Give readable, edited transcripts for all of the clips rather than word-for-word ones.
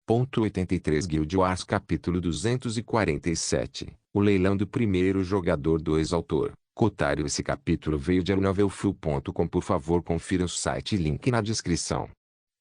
83 Guild Wars Capítulo 247 O leilão do primeiro jogador 2 Autor, Cotário. Esse capítulo veio de novelfull.com. Por favor, confira o site e link na descrição.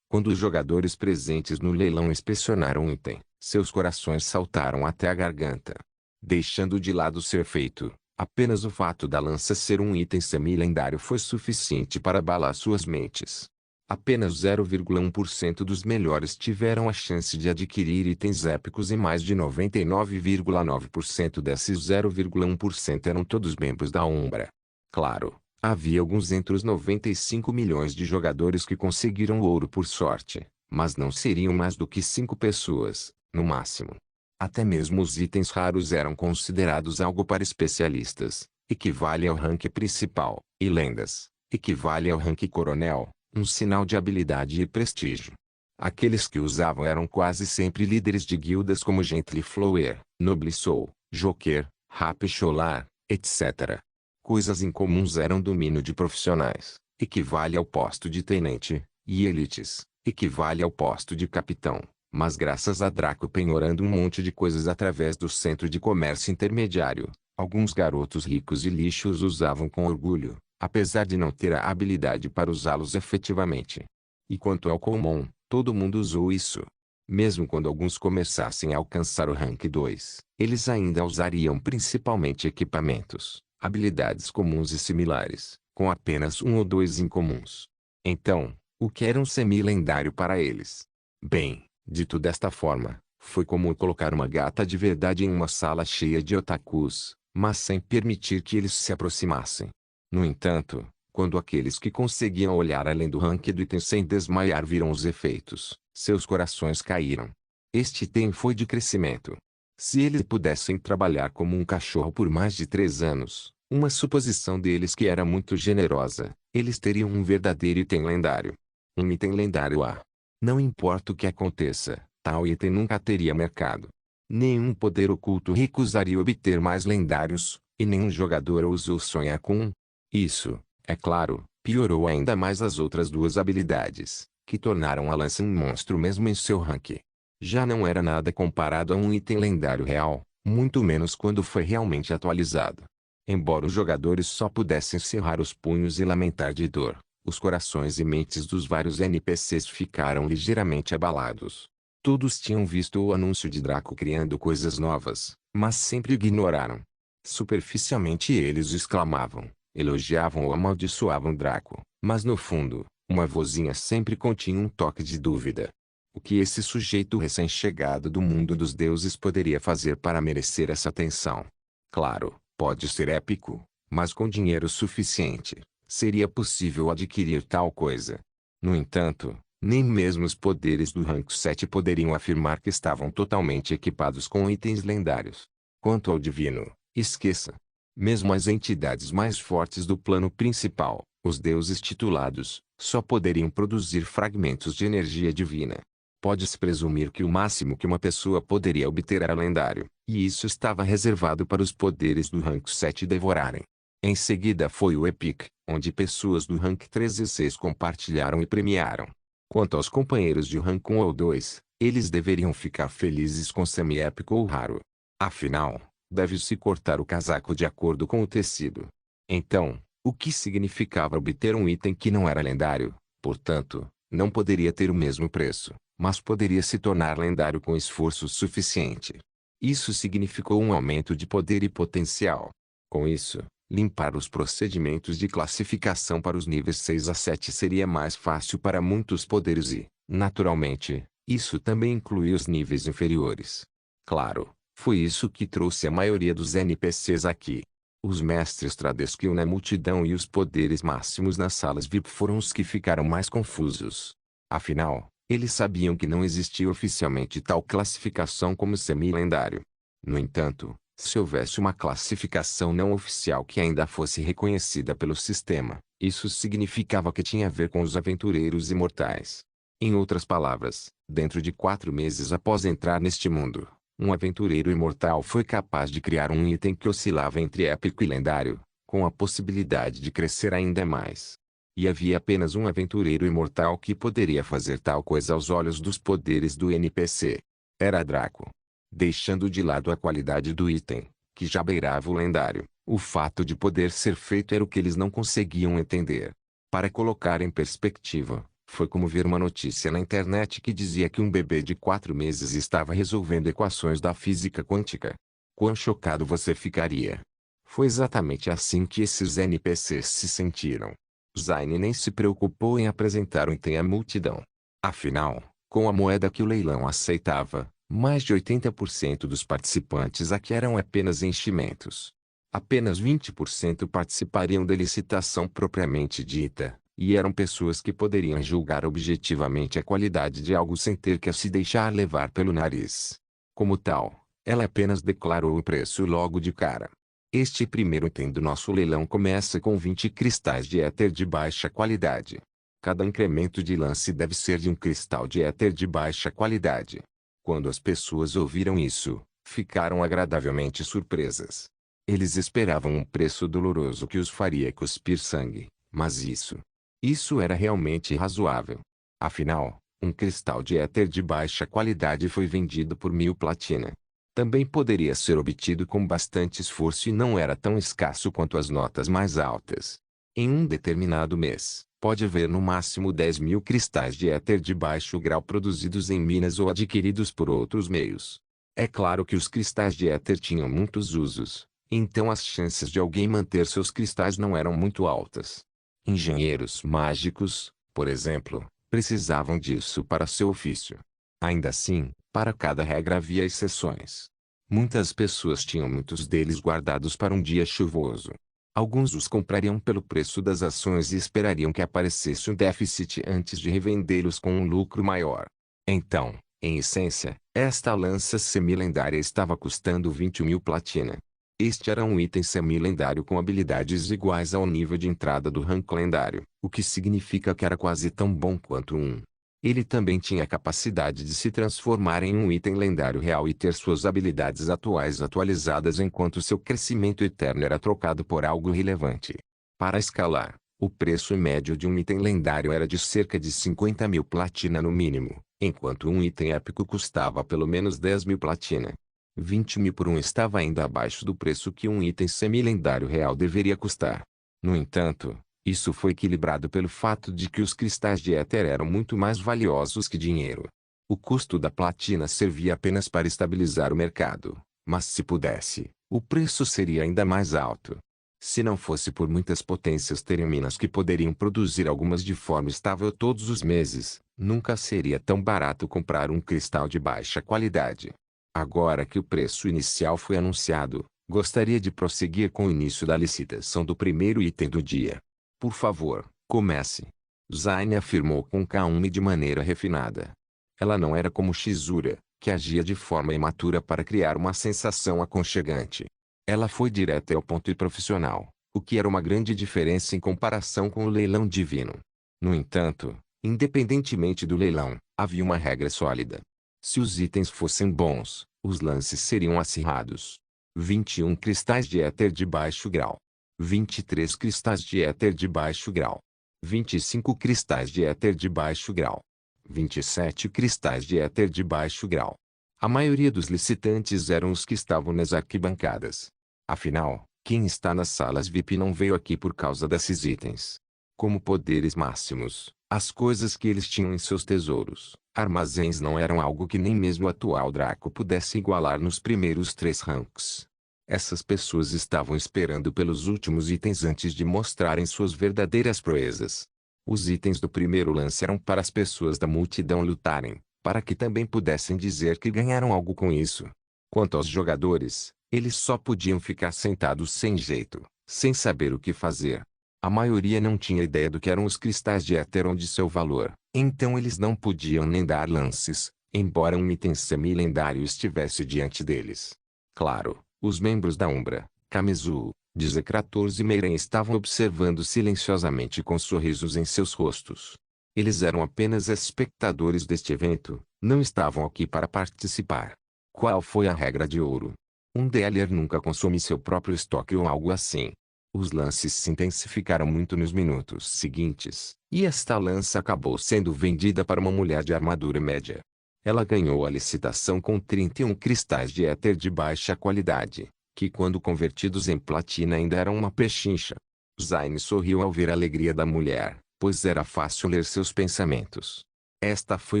Quando os jogadores presentes no leilão inspecionaram o item, seus corações saltaram até a garganta. Deixando de lado ser feito, apenas o fato da lança ser um item semi-lendário foi suficiente para abalar suas mentes. Apenas 0,1% dos melhores tiveram a chance de adquirir itens épicos e mais de 99,9% desses 0,1% eram todos membros da Umbra. Claro, havia alguns entre os 95 milhões de jogadores que conseguiram o ouro por sorte, mas não seriam mais do que 5 pessoas, no máximo. Até mesmo os itens raros eram considerados algo para especialistas, equivale ao rank principal, e lendas, equivale ao rank coronel, um sinal de habilidade e prestígio. Aqueles que usavam eram quase sempre líderes de guildas como Gently Flower, Noble Soul, Joker, Happy Cholar, etc. Coisas incomuns eram domínio de profissionais, equivale ao posto de tenente, e elites, equivale ao posto de capitão. Mas graças a Draco penhorando um monte de coisas através do centro de comércio intermediário, alguns garotos ricos e lixos usavam com orgulho, apesar de não ter a habilidade para usá-los efetivamente. E quanto ao Common, todo mundo usou isso. Mesmo quando alguns começassem a alcançar o rank 2, eles ainda usariam principalmente equipamentos, habilidades comuns e similares, com apenas um ou dois incomuns. Então, o que era um semi-lendário para eles? Bem, dito desta forma, foi como colocar uma gata de verdade em uma sala cheia de otakus, mas sem permitir que eles se aproximassem. No entanto, quando aqueles que conseguiam olhar além do rank do item sem desmaiar viram os efeitos, seus corações caíram. Este item foi de crescimento. Se eles pudessem trabalhar como um cachorro por mais de 3 anos, uma suposição deles que era muito generosa, eles teriam um verdadeiro item lendário. Um item lendário A. Não importa o que aconteça, tal item nunca teria mercado. Nenhum poder oculto recusaria obter mais lendários, e nenhum jogador ousou sonhar com um. Isso, é claro, piorou ainda mais as outras duas habilidades, que tornaram a lança um monstro mesmo em seu rank. Já não era nada comparado a um item lendário real, muito menos quando foi realmente atualizado. Embora os jogadores só pudessem cerrar os punhos e lamentar de dor, os corações e mentes dos vários NPCs ficaram ligeiramente abalados. Todos tinham visto o anúncio de Draco criando coisas novas, mas sempre ignoraram. Superficialmente eles exclamavam, elogiavam ou amaldiçoavam Draco, mas no fundo, uma vozinha sempre continha um toque de dúvida. O que esse sujeito recém-chegado do mundo dos deuses poderia fazer para merecer essa atenção? Claro, pode ser épico, mas com dinheiro suficiente, seria possível adquirir tal coisa. No entanto, nem mesmo os poderes do rank 7 poderiam afirmar que estavam totalmente equipados com itens lendários. Quanto ao divino, esqueça. Mesmo as entidades mais fortes do plano principal, os deuses titulados, só poderiam produzir fragmentos de energia divina. Pode-se presumir que o máximo que uma pessoa poderia obter era lendário, e isso estava reservado para os poderes do rank 7 devorarem. Em seguida foi o Epic, onde pessoas do rank 3 e 6 compartilharam e premiaram. Quanto aos companheiros de rank 1 ou 2, eles deveriam ficar felizes com semi-épico ou raro. Afinal, deve-se cortar o casaco de acordo com o tecido. Então, o que significava obter um item que não era lendário, portanto, não poderia ter o mesmo preço, mas poderia se tornar lendário com esforço suficiente. Isso significou um aumento de poder e potencial. Com isso, limpar os procedimentos de classificação para os níveis 6 a 7 seria mais fácil para muitos poderes e, naturalmente, isso também incluía os níveis inferiores. Claro, foi isso que trouxe a maioria dos NPCs aqui. Os mestres Tradesquill na multidão e os poderes máximos nas salas VIP foram os que ficaram mais confusos. Afinal, eles sabiam que não existia oficialmente tal classificação como semi-lendário. No entanto, se houvesse uma classificação não oficial que ainda fosse reconhecida pelo sistema, isso significava que tinha a ver com os aventureiros imortais. Em outras palavras, dentro de 4 meses após entrar neste mundo, um aventureiro imortal foi capaz de criar um item que oscilava entre épico e lendário, com a possibilidade de crescer ainda mais. E havia apenas um aventureiro imortal que poderia fazer tal coisa aos olhos dos poderes do NPC. Era Draco. Deixando de lado a qualidade do item, que já beirava o lendário, o fato de poder ser feito era o que eles não conseguiam entender. Para colocar em perspectiva, foi como ver uma notícia na internet que dizia que um bebê de 4 meses estava resolvendo equações da física quântica. Quão chocado você ficaria? Foi exatamente assim que esses NPCs se sentiram. Zayn nem se preocupou em apresentar o item à multidão. Afinal, com a moeda que o leilão aceitava, mais de 80% dos participantes aqui eram apenas enchimentos. Apenas 20% participariam da licitação propriamente dita, e eram pessoas que poderiam julgar objetivamente a qualidade de algo sem ter que se deixar levar pelo nariz. Como tal, ela apenas declarou o preço logo de cara. Este primeiro item do nosso leilão começa com 20 cristais de éter de baixa qualidade. Cada incremento de lance deve ser de um cristal de éter de baixa qualidade. Quando as pessoas ouviram isso, ficaram agradavelmente surpresas. Eles esperavam um preço doloroso que os faria cuspir sangue, mas isso era realmente razoável. Afinal, um cristal de éter de baixa qualidade foi vendido por 1000 platina. Também poderia ser obtido com bastante esforço e não era tão escasso quanto as notas mais altas. Em um determinado mês, pode haver no máximo 10.000 cristais de éter de baixo grau produzidos em minas ou adquiridos por outros meios. É claro que os cristais de éter tinham muitos usos, então as chances de alguém manter seus cristais não eram muito altas. Engenheiros mágicos, por exemplo, precisavam disso para seu ofício. Ainda assim, para cada regra havia exceções. Muitas pessoas tinham muitos deles guardados para um dia chuvoso. Alguns os comprariam pelo preço das ações e esperariam que aparecesse um déficit antes de revendê-los com um lucro maior. Então, em essência, esta lança semi-lendária estava custando 20.000 platina. Este era um item semi-lendário com habilidades iguais ao nível de entrada do rank lendário, o que significa que era quase tão bom quanto um. Ele também tinha a capacidade de se transformar em um item lendário real e ter suas habilidades atuais atualizadas enquanto seu crescimento eterno era trocado por algo relevante. Para escalar, o preço médio de um item lendário era de cerca de 50.000 platina no mínimo, enquanto um item épico custava pelo menos 10.000 platina. 20.000 por um estava ainda abaixo do preço que um item semi-lendário real deveria custar. No entanto, isso foi equilibrado pelo fato de que os cristais de éter eram muito mais valiosos que dinheiro. O custo da platina servia apenas para estabilizar o mercado, mas se pudesse, o preço seria ainda mais alto. Se não fosse por muitas potências terem minas que poderiam produzir algumas de forma estável todos os meses, nunca seria tão barato comprar um cristal de baixa qualidade. Agora que o preço inicial foi anunciado, gostaria de prosseguir com o início da licitação do primeiro item do dia. Por favor, comece. Zayn afirmou com calma e de maneira refinada. Ela não era como Shizura, que agia de forma imatura para criar uma sensação aconchegante. Ela foi direta ao ponto e profissional, o que era uma grande diferença em comparação com o leilão divino. No entanto, independentemente do leilão, havia uma regra sólida. Se os itens fossem bons, os lances seriam acirrados. 21 cristais de éter de baixo grau. 23 cristais de éter de baixo grau. 25 cristais de éter de baixo grau. 27 cristais de éter de baixo grau. A maioria dos licitantes eram os que estavam nas arquibancadas. Afinal, quem está nas salas VIP não veio aqui por causa desses itens. Como poderes máximos, as coisas que eles tinham em seus tesouros, armazéns não eram algo que nem mesmo o atual Draco pudesse igualar nos primeiros 3 ranks. Essas pessoas estavam esperando pelos últimos itens antes de mostrarem suas verdadeiras proezas. Os itens do primeiro lance eram para as pessoas da multidão lutarem, para que também pudessem dizer que ganharam algo com isso. Quanto aos jogadores, eles só podiam ficar sentados sem jeito, sem saber o que fazer. A maioria não tinha ideia do que eram os cristais de éter ou de seu valor, então eles não podiam nem dar lances, embora um item semi-lendário estivesse diante deles. Claro, os membros da Umbra, Kamizu, Dizzy14 e Meiren estavam observando silenciosamente com sorrisos em seus rostos. Eles eram apenas espectadores deste evento, não estavam aqui para participar. Qual foi a regra de ouro? Um dealer nunca consome seu próprio estoque ou algo assim. Os lances se intensificaram muito nos minutos seguintes, e esta lança acabou sendo vendida para uma mulher de armadura média. Ela ganhou a licitação com 31 cristais de éter de baixa qualidade, que quando convertidos em platina ainda eram uma pechincha. Zayn sorriu ao ver a alegria da mulher, pois era fácil ler seus pensamentos. Esta foi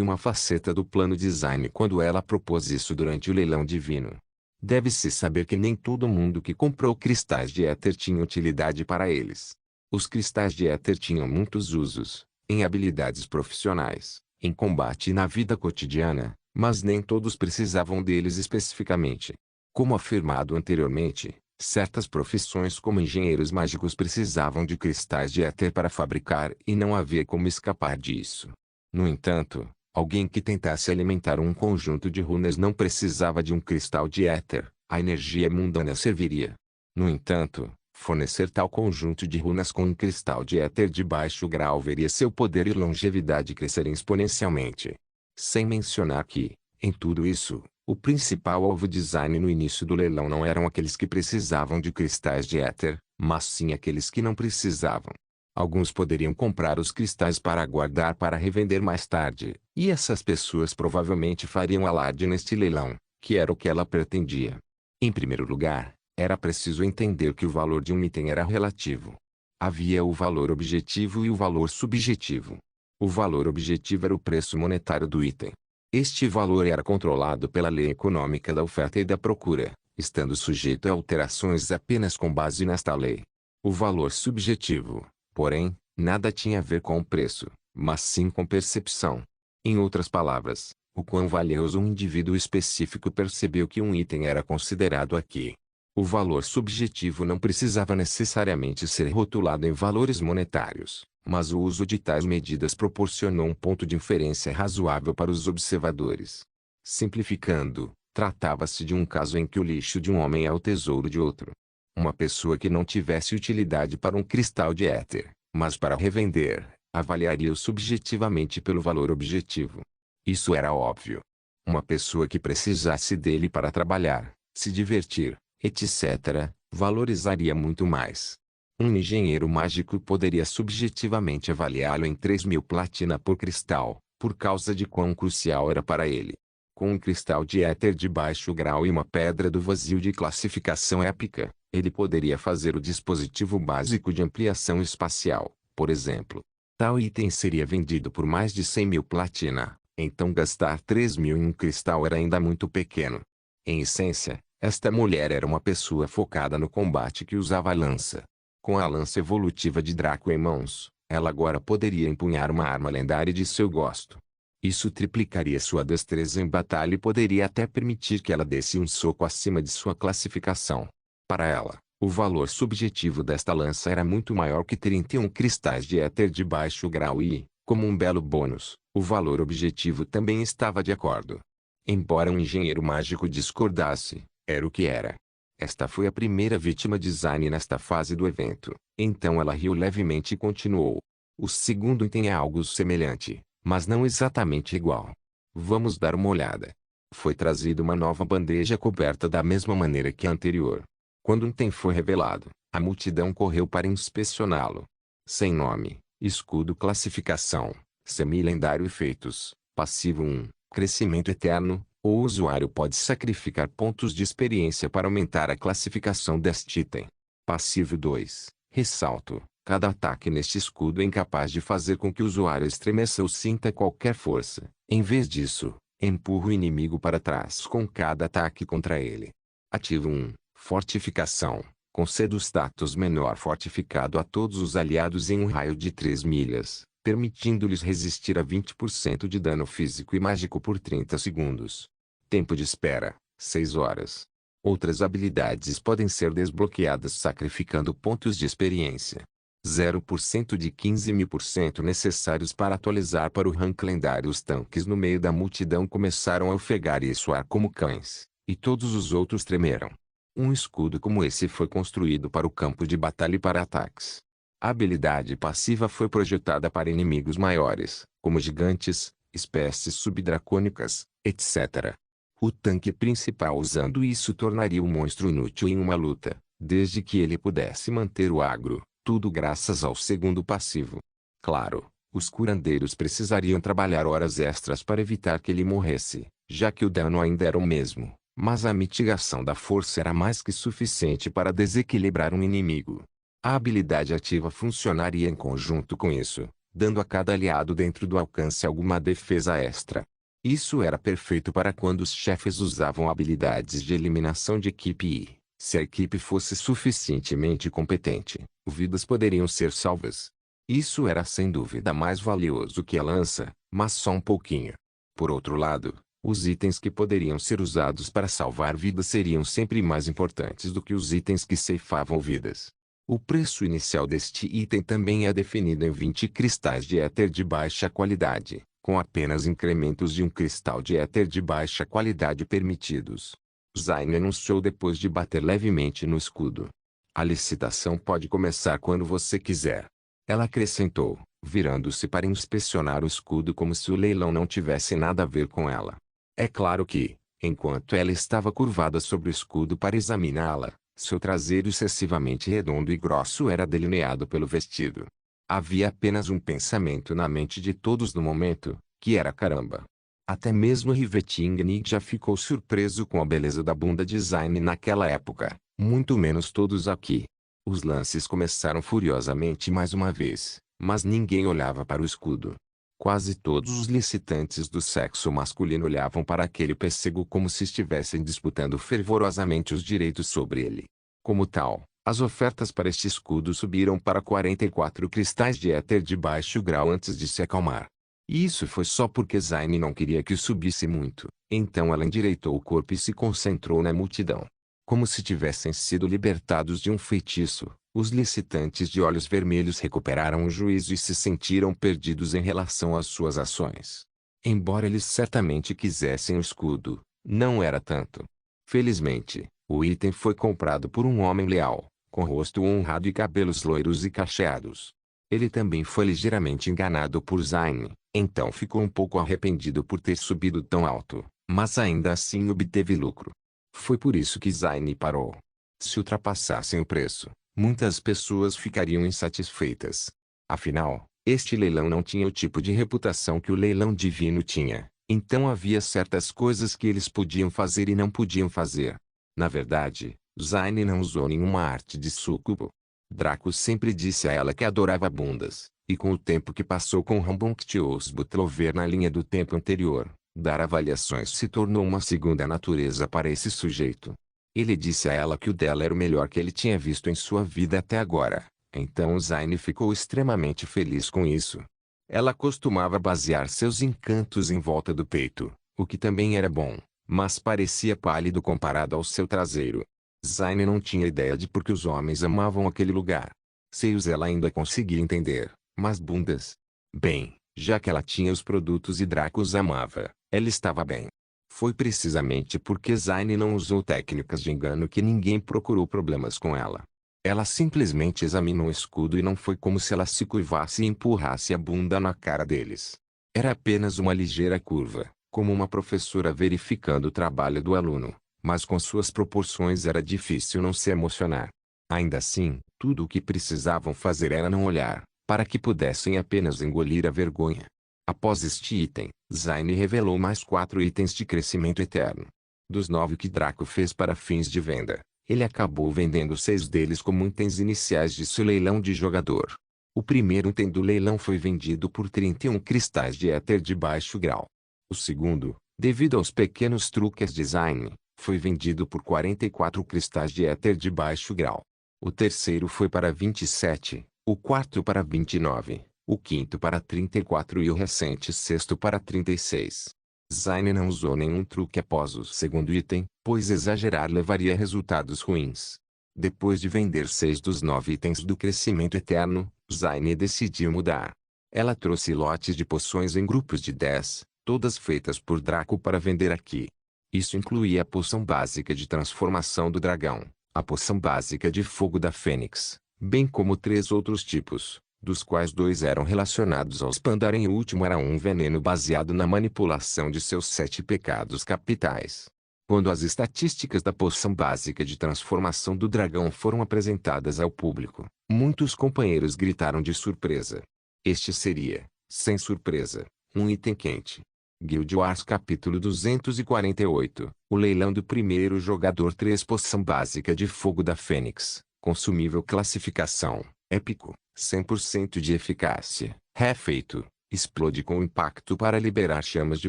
uma faceta do plano de Zayn quando ela propôs isso durante o leilão divino. Deve-se saber que nem todo mundo que comprou cristais de éter tinha utilidade para eles. Os cristais de éter tinham muitos usos, em habilidades profissionais, em combate e na vida cotidiana, mas nem todos precisavam deles especificamente. Como afirmado anteriormente, certas profissões como engenheiros mágicos precisavam de cristais de éter para fabricar e não havia como escapar disso. No entanto, alguém que tentasse alimentar um conjunto de runas não precisava de um cristal de éter, a energia mundana serviria. No entanto, fornecer tal conjunto de runas com um cristal de éter de baixo grau veria seu poder e longevidade crescerem exponencialmente. Sem mencionar que, em tudo isso, o principal alvo de Zayn no início do leilão não eram aqueles que precisavam de cristais de éter, mas sim aqueles que não precisavam. Alguns poderiam comprar os cristais para guardar para revender mais tarde, e essas pessoas provavelmente fariam alarde neste leilão, que era o que ela pretendia. Em primeiro lugar, era preciso entender que o valor de um item era relativo. Havia o valor objetivo e o valor subjetivo. O valor objetivo era o preço monetário do item. Este valor era controlado pela lei econômica da oferta e da procura, estando sujeito a alterações apenas com base nesta lei. O valor subjetivo, porém, nada tinha a ver com o preço, mas sim com percepção. Em outras palavras, o quão valioso um indivíduo específico percebeu que um item era considerado aqui. O valor subjetivo não precisava necessariamente ser rotulado em valores monetários, mas o uso de tais medidas proporcionou um ponto de inferência razoável para os observadores. Simplificando, tratava-se de um caso em que o lixo de um homem é o tesouro de outro. Uma pessoa que não tivesse utilidade para um cristal de éter, mas para revender, avaliaria-o subjetivamente pelo valor objetivo. Isso era óbvio. Uma pessoa que precisasse dele para trabalhar, se divertir, etc., valorizaria muito mais. Um engenheiro mágico poderia subjetivamente avaliá-lo em 3.000 platina por cristal, por causa de quão crucial era para ele. Com um cristal de éter de baixo grau e uma pedra do vazio de classificação épica, ele poderia fazer o dispositivo básico de ampliação espacial, por exemplo. Tal item seria vendido por mais de 100.000 platina, então gastar 3.000 em um cristal era ainda muito pequeno. Em essência, esta mulher era uma pessoa focada no combate que usava a lança. Com a lança evolutiva de Draco em mãos, ela agora poderia empunhar uma arma lendária de seu gosto. Isso triplicaria sua destreza em batalha e poderia até permitir que ela desse um soco acima de sua classificação. Para ela, o valor subjetivo desta lança era muito maior que 31 cristais de éter de baixo grau e, como um belo bônus, o valor objetivo também estava de acordo. Embora um engenheiro mágico discordasse, era o que era. Esta foi a primeira vítima de Zayn nesta fase do evento, então ela riu levemente e continuou. O segundo item é algo semelhante, mas não exatamente igual. Vamos dar uma olhada. Foi trazida uma nova bandeja coberta da mesma maneira que a anterior. Quando um item foi revelado, a multidão correu para inspecioná-lo. Sem nome, escudo classificação, semi-lendário efeitos, passivo 1, crescimento eterno. O usuário pode sacrificar pontos de experiência para aumentar a classificação deste item. Passivo 2, ressalto. Cada ataque neste escudo é incapaz de fazer com que o usuário estremeça ou sinta qualquer força. Em vez disso, empurra o inimigo para trás com cada ataque contra ele. Ativo 1, fortificação. Conceda o status menor fortificado a todos os aliados em um raio de 3 milhas, permitindo-lhes resistir a 20% de dano físico e mágico por 30 segundos. Tempo de espera, 6 horas. Outras habilidades podem ser desbloqueadas sacrificando pontos de experiência. 0% de 15.000% necessários para atualizar para o rank lendário. Os tanques no meio da multidão começaram a ofegar e soar como cães, e todos os outros tremeram. Um escudo como esse foi construído para o campo de batalha e para ataques. A habilidade passiva foi projetada para inimigos maiores, como gigantes, espécies subdracônicas, etc. O tanque principal usando isso tornaria o monstro inútil em uma luta, desde que ele pudesse manter o agro, tudo graças ao segundo passivo. Claro, os curandeiros precisariam trabalhar horas extras para evitar que ele morresse, já que o dano ainda era o mesmo, mas a mitigação da força era mais que suficiente para desequilibrar um inimigo. A habilidade ativa funcionaria em conjunto com isso, dando a cada aliado dentro do alcance alguma defesa extra. Isso era perfeito para quando os chefes usavam habilidades de eliminação de equipe e, se a equipe fosse suficientemente competente, vidas poderiam ser salvas. Isso era sem dúvida mais valioso que a lança, mas só um pouquinho. Por outro lado, os itens que poderiam ser usados para salvar vidas seriam sempre mais importantes do que os itens que ceifavam vidas. O preço inicial deste item também é definido em 20 cristais de éter de baixa qualidade, com apenas incrementos de um cristal de éter de baixa qualidade permitidos. Zayn anunciou depois de bater levemente no escudo. A licitação pode começar quando você quiser. Ela acrescentou, virando-se para inspecionar o escudo como se o leilão não tivesse nada a ver com ela. É claro que, enquanto ela estava curvada sobre o escudo para examiná-la, seu traseiro excessivamente redondo e grosso era delineado pelo vestido. Havia apenas um pensamento na mente de todos no momento, que era caramba. Até mesmo Riveting já ficou surpreso com a beleza da bunda de Zayn naquela época, muito menos todos aqui. Os lances começaram furiosamente mais uma vez, mas ninguém olhava para o escudo. Quase todos os licitantes do sexo masculino olhavam para aquele pêssego como se estivessem disputando fervorosamente os direitos sobre ele. Como tal, as ofertas para este escudo subiram para 44 cristais de éter de baixo grau antes de se acalmar. E isso foi só porque Zayn não queria que subisse muito, então ela endireitou o corpo e se concentrou na multidão. Como se tivessem sido libertados de um feitiço, os licitantes de olhos vermelhos recuperaram o juízo e se sentiram perdidos em relação às suas ações. Embora eles certamente quisessem o escudo, não era tanto. Felizmente, o item foi comprado por um homem leal, com rosto honrado e cabelos loiros e cacheados. Ele também foi ligeiramente enganado por Zayn, então ficou um pouco arrependido por ter subido tão alto, mas ainda assim obteve lucro. Foi por isso que Zayn parou. Se ultrapassassem o preço, muitas pessoas ficariam insatisfeitas. Afinal, este leilão não tinha o tipo de reputação que o leilão divino tinha, então havia certas coisas que eles podiam fazer e não podiam fazer. Na verdade, Zayn não usou nenhuma arte de súcubo. Draco sempre disse a ela que adorava bundas, e com o tempo que passou com Rambunctious Butlover na linha do tempo anterior, dar avaliações se tornou uma segunda natureza para esse sujeito. Ele disse a ela que o dela era o melhor que ele tinha visto em sua vida até agora, então Zayn ficou extremamente feliz com isso. Ela costumava basear seus encantos em volta do peito, o que também era bom, mas parecia pálido comparado ao seu traseiro. Zayn não tinha ideia de por que os homens amavam aquele lugar. Seios ela ainda conseguia entender, mas bundas? Bem, já que ela tinha os produtos e Draco os amava, ela estava bem. Foi precisamente porque Zayn não usou técnicas de engano que ninguém procurou problemas com ela. Ela simplesmente examinou o escudo e não foi como se ela se curvasse e empurrasse a bunda na cara deles. Era apenas uma ligeira curva, como uma professora verificando o trabalho do aluno. Mas com suas proporções era difícil não se emocionar. Ainda assim, tudo o que precisavam fazer era não olhar, para que pudessem apenas engolir a vergonha. Após este item, Zayn revelou mais 4 itens de crescimento eterno. Dos 9 que Draco fez para fins de venda, ele acabou vendendo 6 deles como itens iniciais de seu leilão de jogador. O primeiro item do leilão foi vendido por 31 cristais de éter de baixo grau. O segundo, devido aos pequenos truques de Zayn, foi vendido por 44 cristais de éter de baixo grau. O terceiro foi para 27, o quarto para 29, o quinto para 34 e o recente sexto para 36. Zayn não usou nenhum truque após o segundo item, pois exagerar levaria a resultados ruins. Depois de vender 6 dos 9 itens do crescimento eterno, Zayn decidiu mudar. Ela trouxe lotes de poções em grupos de 10, todas feitas por Draco para vender aqui. Isso incluía a poção básica de transformação do dragão, a poção básica de fogo da fênix, bem como 3 outros tipos, dos quais 2 eram relacionados aos Pandaren e o último era um veneno baseado na manipulação de seus 7 pecados capitais. Quando as estatísticas da poção básica de transformação do dragão foram apresentadas ao público, muitos companheiros gritaram de surpresa. Este seria, sem surpresa, um item quente. Guild Wars capítulo 248, o leilão do primeiro jogador 3 poção básica de fogo da Fênix, consumível classificação, épico, 100% de eficácia, refeito, explode com impacto para liberar chamas de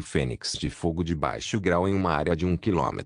fênix de fogo de baixo grau em uma área de 1 km,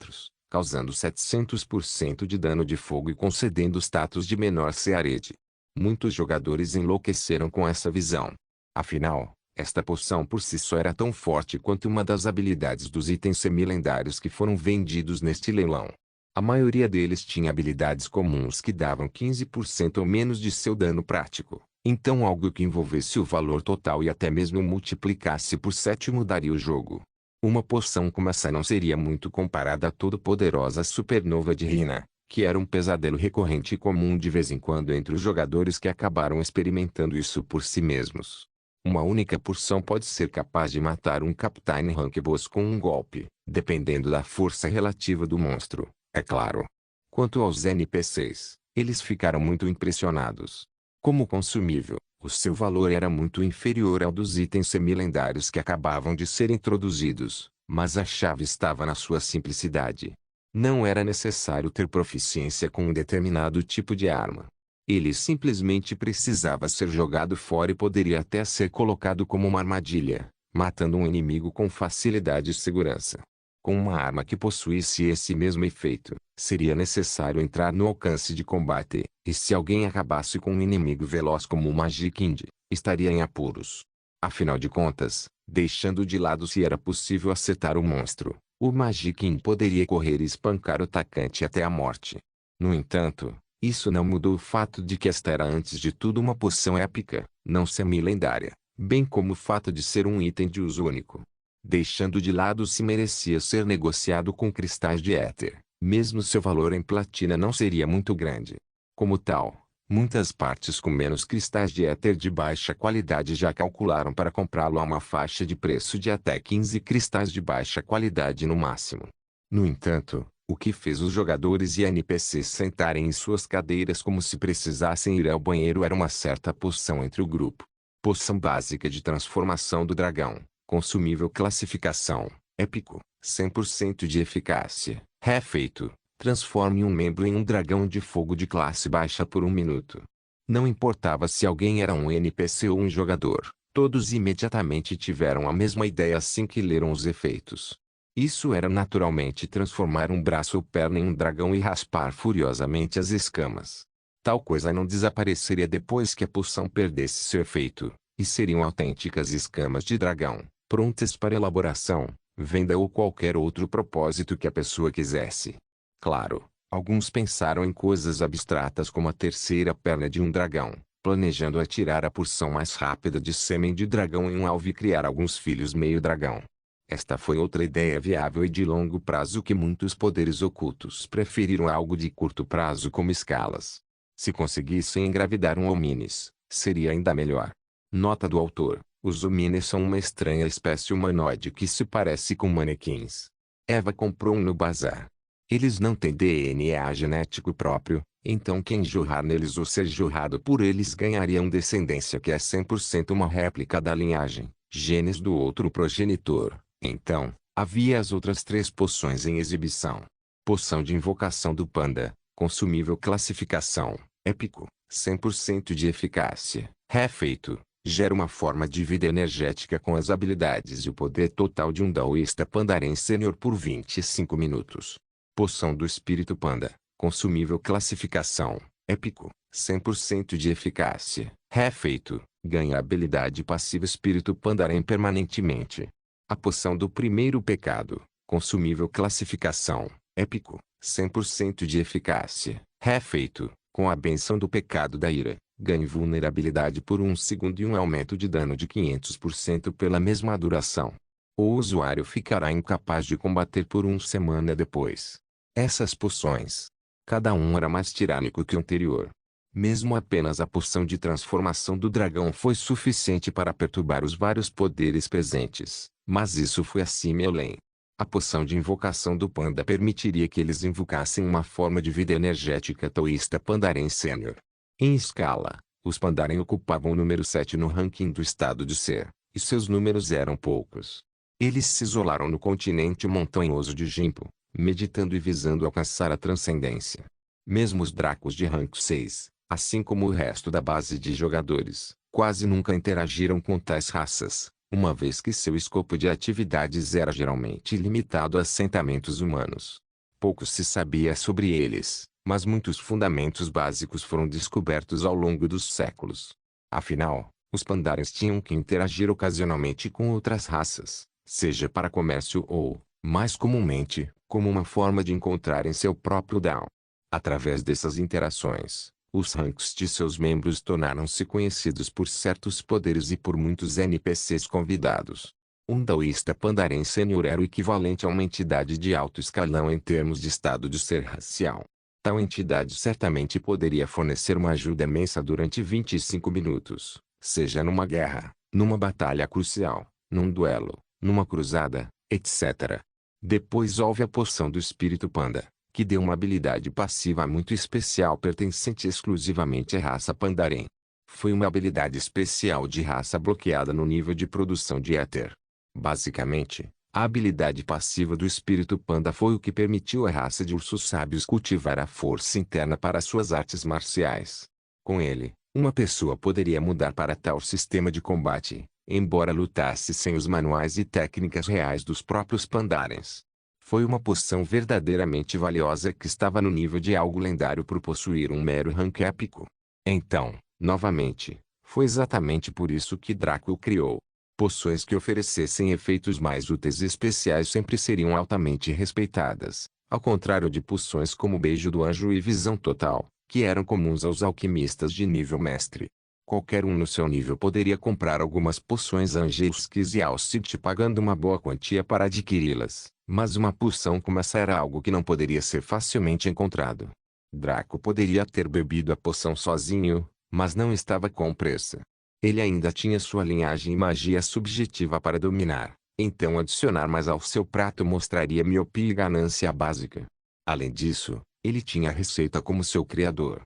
causando 700% de dano de fogo e concedendo status de menor CA-rede. Muitos jogadores enlouqueceram com essa visão. Afinal, esta poção por si só era tão forte quanto uma das habilidades dos itens semi-lendários que foram vendidos neste leilão. A maioria deles tinha habilidades comuns que davam 15% ou menos de seu dano prático, então algo que envolvesse o valor total e até mesmo multiplicasse por 7 mudaria o jogo. Uma poção como essa não seria muito comparada à todo-poderosa supernova de Rina, que era um pesadelo recorrente e comum de vez em quando entre os jogadores que acabaram experimentando isso por si mesmos. Uma única porção pode ser capaz de matar um Captain Rank Boss com um golpe, dependendo da força relativa do monstro, é claro. Quanto aos NPCs, eles ficaram muito impressionados. Como consumível, o seu valor era muito inferior ao dos itens semi-lendários que acabavam de ser introduzidos, mas a chave estava na sua simplicidade. Não era necessário ter proficiência com um determinado tipo de arma. Ele simplesmente precisava ser jogado fora e poderia até ser colocado como uma armadilha, matando um inimigo com facilidade e segurança. Com uma arma que possuísse esse mesmo efeito, seria necessário entrar no alcance de combate, e se alguém acabasse com um inimigo veloz como o Magickind, estaria em apuros. Afinal de contas, deixando de lado se era possível acertar o monstro, o Magickind poderia correr e espancar o atacante até a morte. No entanto, isso não mudou o fato de que esta era antes de tudo uma poção épica, não semi-lendária, bem como o fato de ser um item de uso único. Deixando de lado se merecia ser negociado com cristais de éter, mesmo seu valor em platina não seria muito grande. Como tal, muitas partes com menos cristais de éter de baixa qualidade já calcularam para comprá-lo a uma faixa de preço de até 15 cristais de baixa qualidade no máximo. No entanto, o que fez os jogadores e NPCs sentarem em suas cadeiras como se precisassem ir ao banheiro era uma certa poção entre o grupo. Poção básica de transformação do dragão, consumível classificação, épico, 100% de eficácia, refeito, transforme um membro em um dragão de fogo de classe baixa por 1 minuto. Não importava se alguém era um NPC ou um jogador, todos imediatamente tiveram a mesma ideia assim que leram os efeitos. Isso era naturalmente transformar um braço ou perna em um dragão e raspar furiosamente as escamas. Tal coisa não desapareceria depois que a poção perdesse seu efeito, e seriam autênticas escamas de dragão, prontas para elaboração, venda ou qualquer outro propósito que a pessoa quisesse. Claro, alguns pensaram em coisas abstratas como a terceira perna de um dragão, planejando atirar a porção mais rápida de sêmen de dragão em um alvo e criar alguns filhos meio dragão. Esta foi outra ideia viável e de longo prazo que muitos poderes ocultos preferiram algo de curto prazo como escalas. Se conseguissem engravidar um Hominis, seria ainda melhor. Nota do autor: os Hominis são uma estranha espécie humanoide que se parece com manequins. Eva comprou um no bazar. Eles não têm DNA genético próprio, então quem jorrar neles ou ser jorrado por eles ganharia uma descendência que é 100% uma réplica da linhagem, genes do outro progenitor. Então, havia as outras 3 poções em exibição. Poção de invocação do panda, consumível classificação, épico, 100% de eficácia, refeito, gera uma forma de vida energética com as habilidades e o poder total de um Daoísta Pandaren Sênior por 25 minutos. Poção do espírito panda, consumível classificação, épico, 100% de eficácia, refeito, ganha habilidade passiva espírito Pandaren permanentemente. A poção do primeiro pecado, consumível classificação, épico, 100% de eficácia, refeito, com a benção do pecado da ira, ganhe vulnerabilidade por 1 segundo e um aumento de dano de 500% pela mesma duração. O usuário ficará incapaz de combater por 1 semana depois. Essas poções, cada um era mais tirânico que o anterior. Mesmo apenas a poção de transformação do dragão foi suficiente para perturbar os vários poderes presentes, mas isso foi acima e além. A poção de invocação do panda permitiria que eles invocassem uma forma de vida energética taoísta Pandaren Sênior. Em escala, os Pandaren ocupavam o número 7 no ranking do estado de ser, e seus números eram poucos. Eles se isolaram no continente montanhoso de Jimpo, meditando e visando alcançar a transcendência. Mesmo os Dracos de rank 6, assim como o resto da base de jogadores, quase nunca interagiram com tais raças, uma vez que seu escopo de atividades era geralmente limitado a assentamentos humanos. Pouco se sabia sobre eles, mas muitos fundamentos básicos foram descobertos ao longo dos séculos. Afinal, os Pandarens tinham que interagir ocasionalmente com outras raças, seja para comércio ou, mais comumente, como uma forma de encontrarem seu próprio Dao. Através dessas interações, os ranks de seus membros tornaram-se conhecidos por certos poderes e por muitos NPCs convidados. Um Daoísta Pandaren Sênior era o equivalente a uma entidade de alto escalão em termos de estado de ser racial. Tal entidade certamente poderia fornecer uma ajuda imensa durante 25 minutos, seja numa guerra, numa batalha crucial, num duelo, numa cruzada, etc. Depois houve a poção do espírito panda, que deu uma habilidade passiva muito especial pertencente exclusivamente à raça Pandaren. Foi uma habilidade especial de raça bloqueada no nível de produção de éter. Basicamente, a habilidade passiva do espírito panda foi o que permitiu à raça de ursos sábios cultivar a força interna para suas artes marciais. Com ele, uma pessoa poderia mudar para tal sistema de combate, embora lutasse sem os manuais e técnicas reais dos próprios Pandarens. Foi uma poção verdadeiramente valiosa que estava no nível de algo lendário por possuir um mero rank épico. Então, novamente, foi exatamente por isso que Draco criou. Poções que oferecessem efeitos mais úteis e especiais sempre seriam altamente respeitadas, ao contrário de poções como Beijo do Anjo e Visão Total, que eram comuns aos alquimistas de nível mestre. Qualquer um no seu nível poderia comprar algumas poções Angelskis e Alcid pagando uma boa quantia para adquiri-las, mas uma poção como essa era algo que não poderia ser facilmente encontrado. Draco poderia ter bebido a poção sozinho, mas não estava com pressa. Ele ainda tinha sua linhagem e magia subjetiva para dominar, então adicionar mais ao seu prato mostraria miopia e ganância básica. Além disso, ele tinha a receita como seu criador.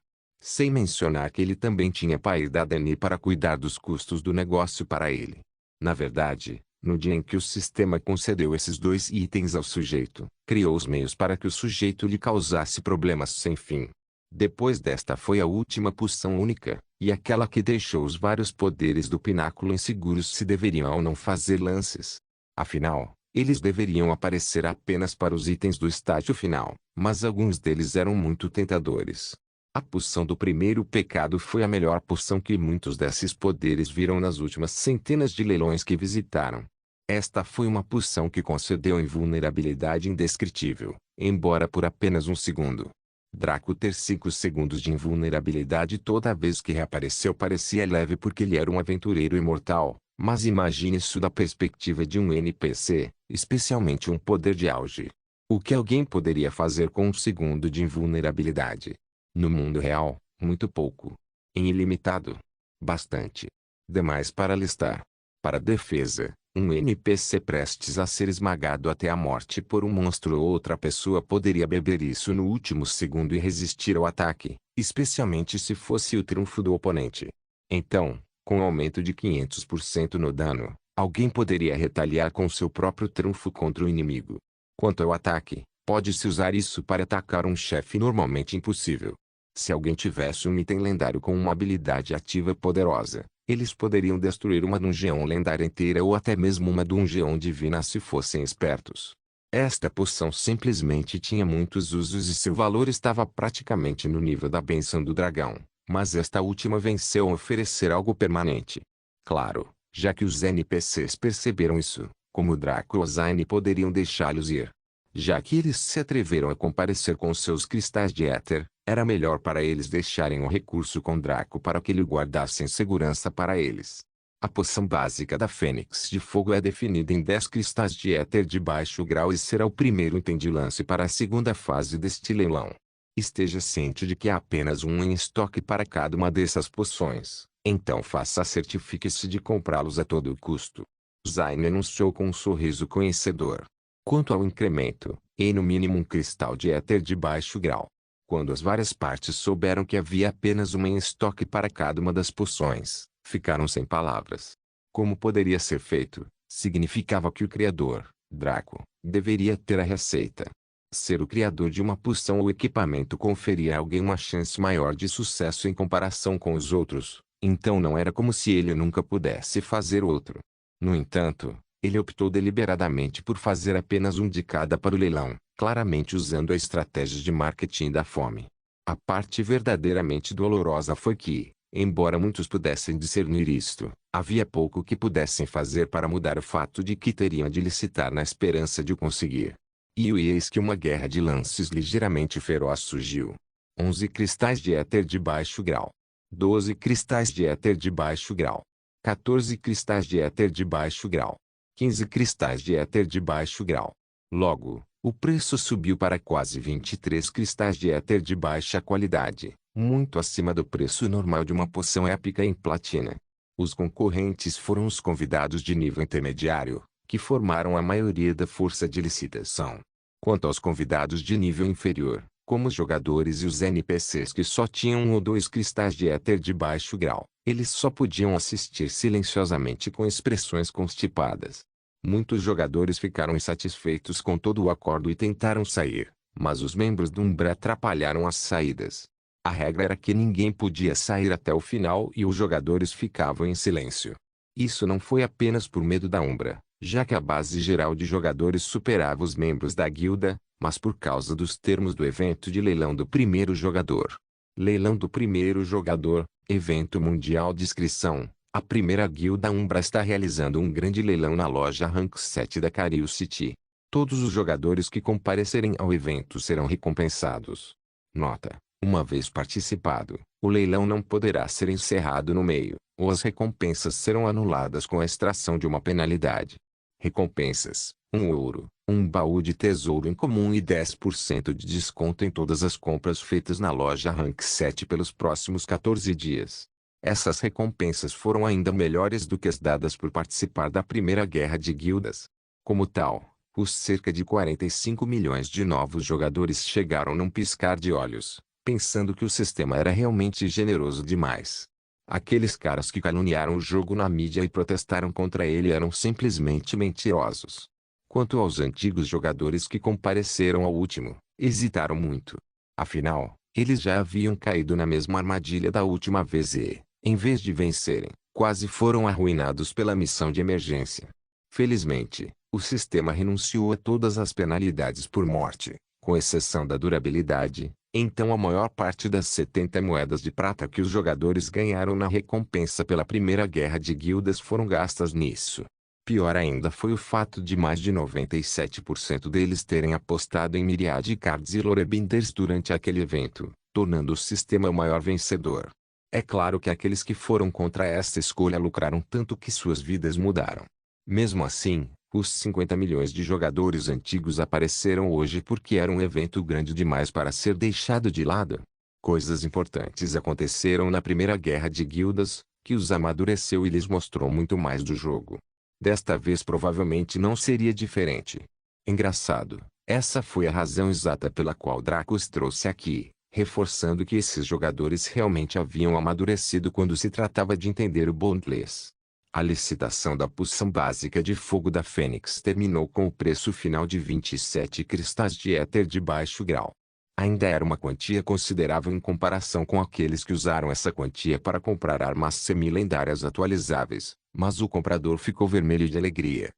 Sem mencionar que ele também tinha pai da Dani para cuidar dos custos do negócio para ele. Na verdade, no dia em que o sistema concedeu esses dois itens ao sujeito, criou os meios para que o sujeito lhe causasse problemas sem fim. Depois desta foi a última poção única, e aquela que deixou os vários poderes do pináculo inseguros se deveriam ou não fazer lances. Afinal, eles deveriam aparecer apenas para os itens do estágio final, mas alguns deles eram muito tentadores. A poção do primeiro pecado foi a melhor poção que muitos desses poderes viram nas últimas centenas de leilões que visitaram. Esta foi uma poção que concedeu invulnerabilidade indescritível, embora por apenas um segundo. Draco ter 5 segundos de invulnerabilidade toda vez que reapareceu parecia leve porque ele era um aventureiro imortal, mas imagine isso da perspectiva de um NPC, especialmente um poder de auge. O que alguém poderia fazer com 1 segundo de invulnerabilidade? No mundo real, muito pouco. Em ilimitado, bastante. Demais para listar. Para defesa, um NPC prestes a ser esmagado até a morte por um monstro ou outra pessoa poderia beber isso no último segundo e resistir ao ataque, especialmente se fosse o triunfo do oponente. Então, com um aumento de 500% no dano, alguém poderia retaliar com seu próprio triunfo contra o inimigo. Quanto ao ataque, pode-se usar isso para atacar um chefe normalmente impossível. Se alguém tivesse um item lendário com uma habilidade ativa poderosa, eles poderiam destruir uma dungeon lendária inteira ou até mesmo uma dungeon divina se fossem espertos. Esta poção simplesmente tinha muitos usos e seu valor estava praticamente no nível da bênção do dragão, mas esta última venceu a oferecer algo permanente. Claro, já que os NPCs perceberam isso, como Draco e Ozine poderiam deixá-los ir. Já que eles se atreveram a comparecer com seus cristais de éter, era melhor para eles deixarem o recurso com Draco para que ele o guardasse em segurança para eles. A poção básica da Fênix de Fogo é definida em 10 cristais de éter de baixo grau e será o primeiro item de lance para a segunda fase deste leilão. Esteja ciente de que há apenas um em estoque para cada uma dessas poções, então certifique-se de comprá-los a todo custo. Zayn anunciou com um sorriso conhecedor. Quanto ao incremento, no mínimo um cristal de éter de baixo grau. Quando as várias partes souberam que havia apenas uma em estoque para cada uma das poções, ficaram sem palavras. Como poderia ser feito, significava que o criador, Draco, deveria ter a receita. Ser o criador de uma poção ou equipamento conferia a alguém uma chance maior de sucesso em comparação com os outros, então não era como se ele nunca pudesse fazer outro. No entanto, ele optou deliberadamente por fazer apenas um de cada para o leilão, claramente usando a estratégia de marketing da fome. A parte verdadeiramente dolorosa foi que, embora muitos pudessem discernir isto, havia pouco que pudessem fazer para mudar o fato de que teriam de licitar na esperança de o conseguir. E eis que uma guerra de lances ligeiramente feroz surgiu. 11 cristais de éter de baixo grau. 12 cristais de éter de baixo grau. 14 cristais de éter de baixo grau. 15 cristais de éter de baixo grau. Logo, o preço subiu para quase 23 cristais de éter de baixa qualidade, muito acima do preço normal de uma poção épica em platina. Os concorrentes foram os convidados de nível intermediário, que formaram a maioria da força de licitação. Quanto aos convidados de nível inferior, como os jogadores e os NPCs que só tinham 1 ou 2 cristais de éter de baixo grau, eles só podiam assistir silenciosamente com expressões constipadas. Muitos jogadores ficaram insatisfeitos com todo o acordo e tentaram sair, mas os membros do Umbra atrapalharam as saídas. A regra era que ninguém podia sair até o final e os jogadores ficavam em silêncio. Isso não foi apenas por medo da Umbra, já que a base geral de jogadores superava os membros da guilda, mas por causa dos termos do evento de leilão do primeiro jogador. Leilão do primeiro jogador, evento mundial de inscrição. A primeira guilda Umbra está realizando um grande leilão na loja Rank 7 da Cario City. Todos os jogadores que comparecerem ao evento serão recompensados. Nota: uma vez participado, o leilão não poderá ser encerrado no meio, ou as recompensas serão anuladas com a extração de uma penalidade. Recompensas: 1 ouro, um baú de tesouro incomum e 10% de desconto em todas as compras feitas na loja Rank 7 pelos próximos 14 dias. Essas recompensas foram ainda melhores do que as dadas por participar da primeira guerra de guildas. Como tal, os cerca de 45 milhões de novos jogadores chegaram num piscar de olhos, pensando que o sistema era realmente generoso demais. Aqueles caras que caluniaram o jogo na mídia e protestaram contra ele eram simplesmente mentirosos. Quanto aos antigos jogadores que compareceram ao último, hesitaram muito. Afinal, eles já haviam caído na mesma armadilha da última vez e, em vez de vencerem, quase foram arruinados pela missão de emergência. Felizmente, o sistema renunciou a todas as penalidades por morte, com exceção da durabilidade, então a maior parte das 70 moedas de prata que os jogadores ganharam na recompensa pela primeira guerra de guildas foram gastas nisso. Pior ainda foi o fato de mais de 97% deles terem apostado em Myriad Cards e Lorebinders durante aquele evento, tornando o sistema o maior vencedor. É claro que aqueles que foram contra esta escolha lucraram tanto que suas vidas mudaram. Mesmo assim, os 50 milhões de jogadores antigos apareceram hoje porque era um evento grande demais para ser deixado de lado. Coisas importantes aconteceram na primeira guerra de guildas, que os amadureceu e lhes mostrou muito mais do jogo. Desta vez provavelmente não seria diferente. Engraçado, essa foi a razão exata pela qual Draco os trouxe aqui, reforçando que esses jogadores realmente haviam amadurecido quando se tratava de entender o Bondless. A licitação da poção básica de fogo da Fênix terminou com o preço final de 27 cristais de éter de baixo grau. Ainda era uma quantia considerável em comparação com aqueles que usaram essa quantia para comprar armas semi-lendárias atualizáveis, mas o comprador ficou vermelho de alegria.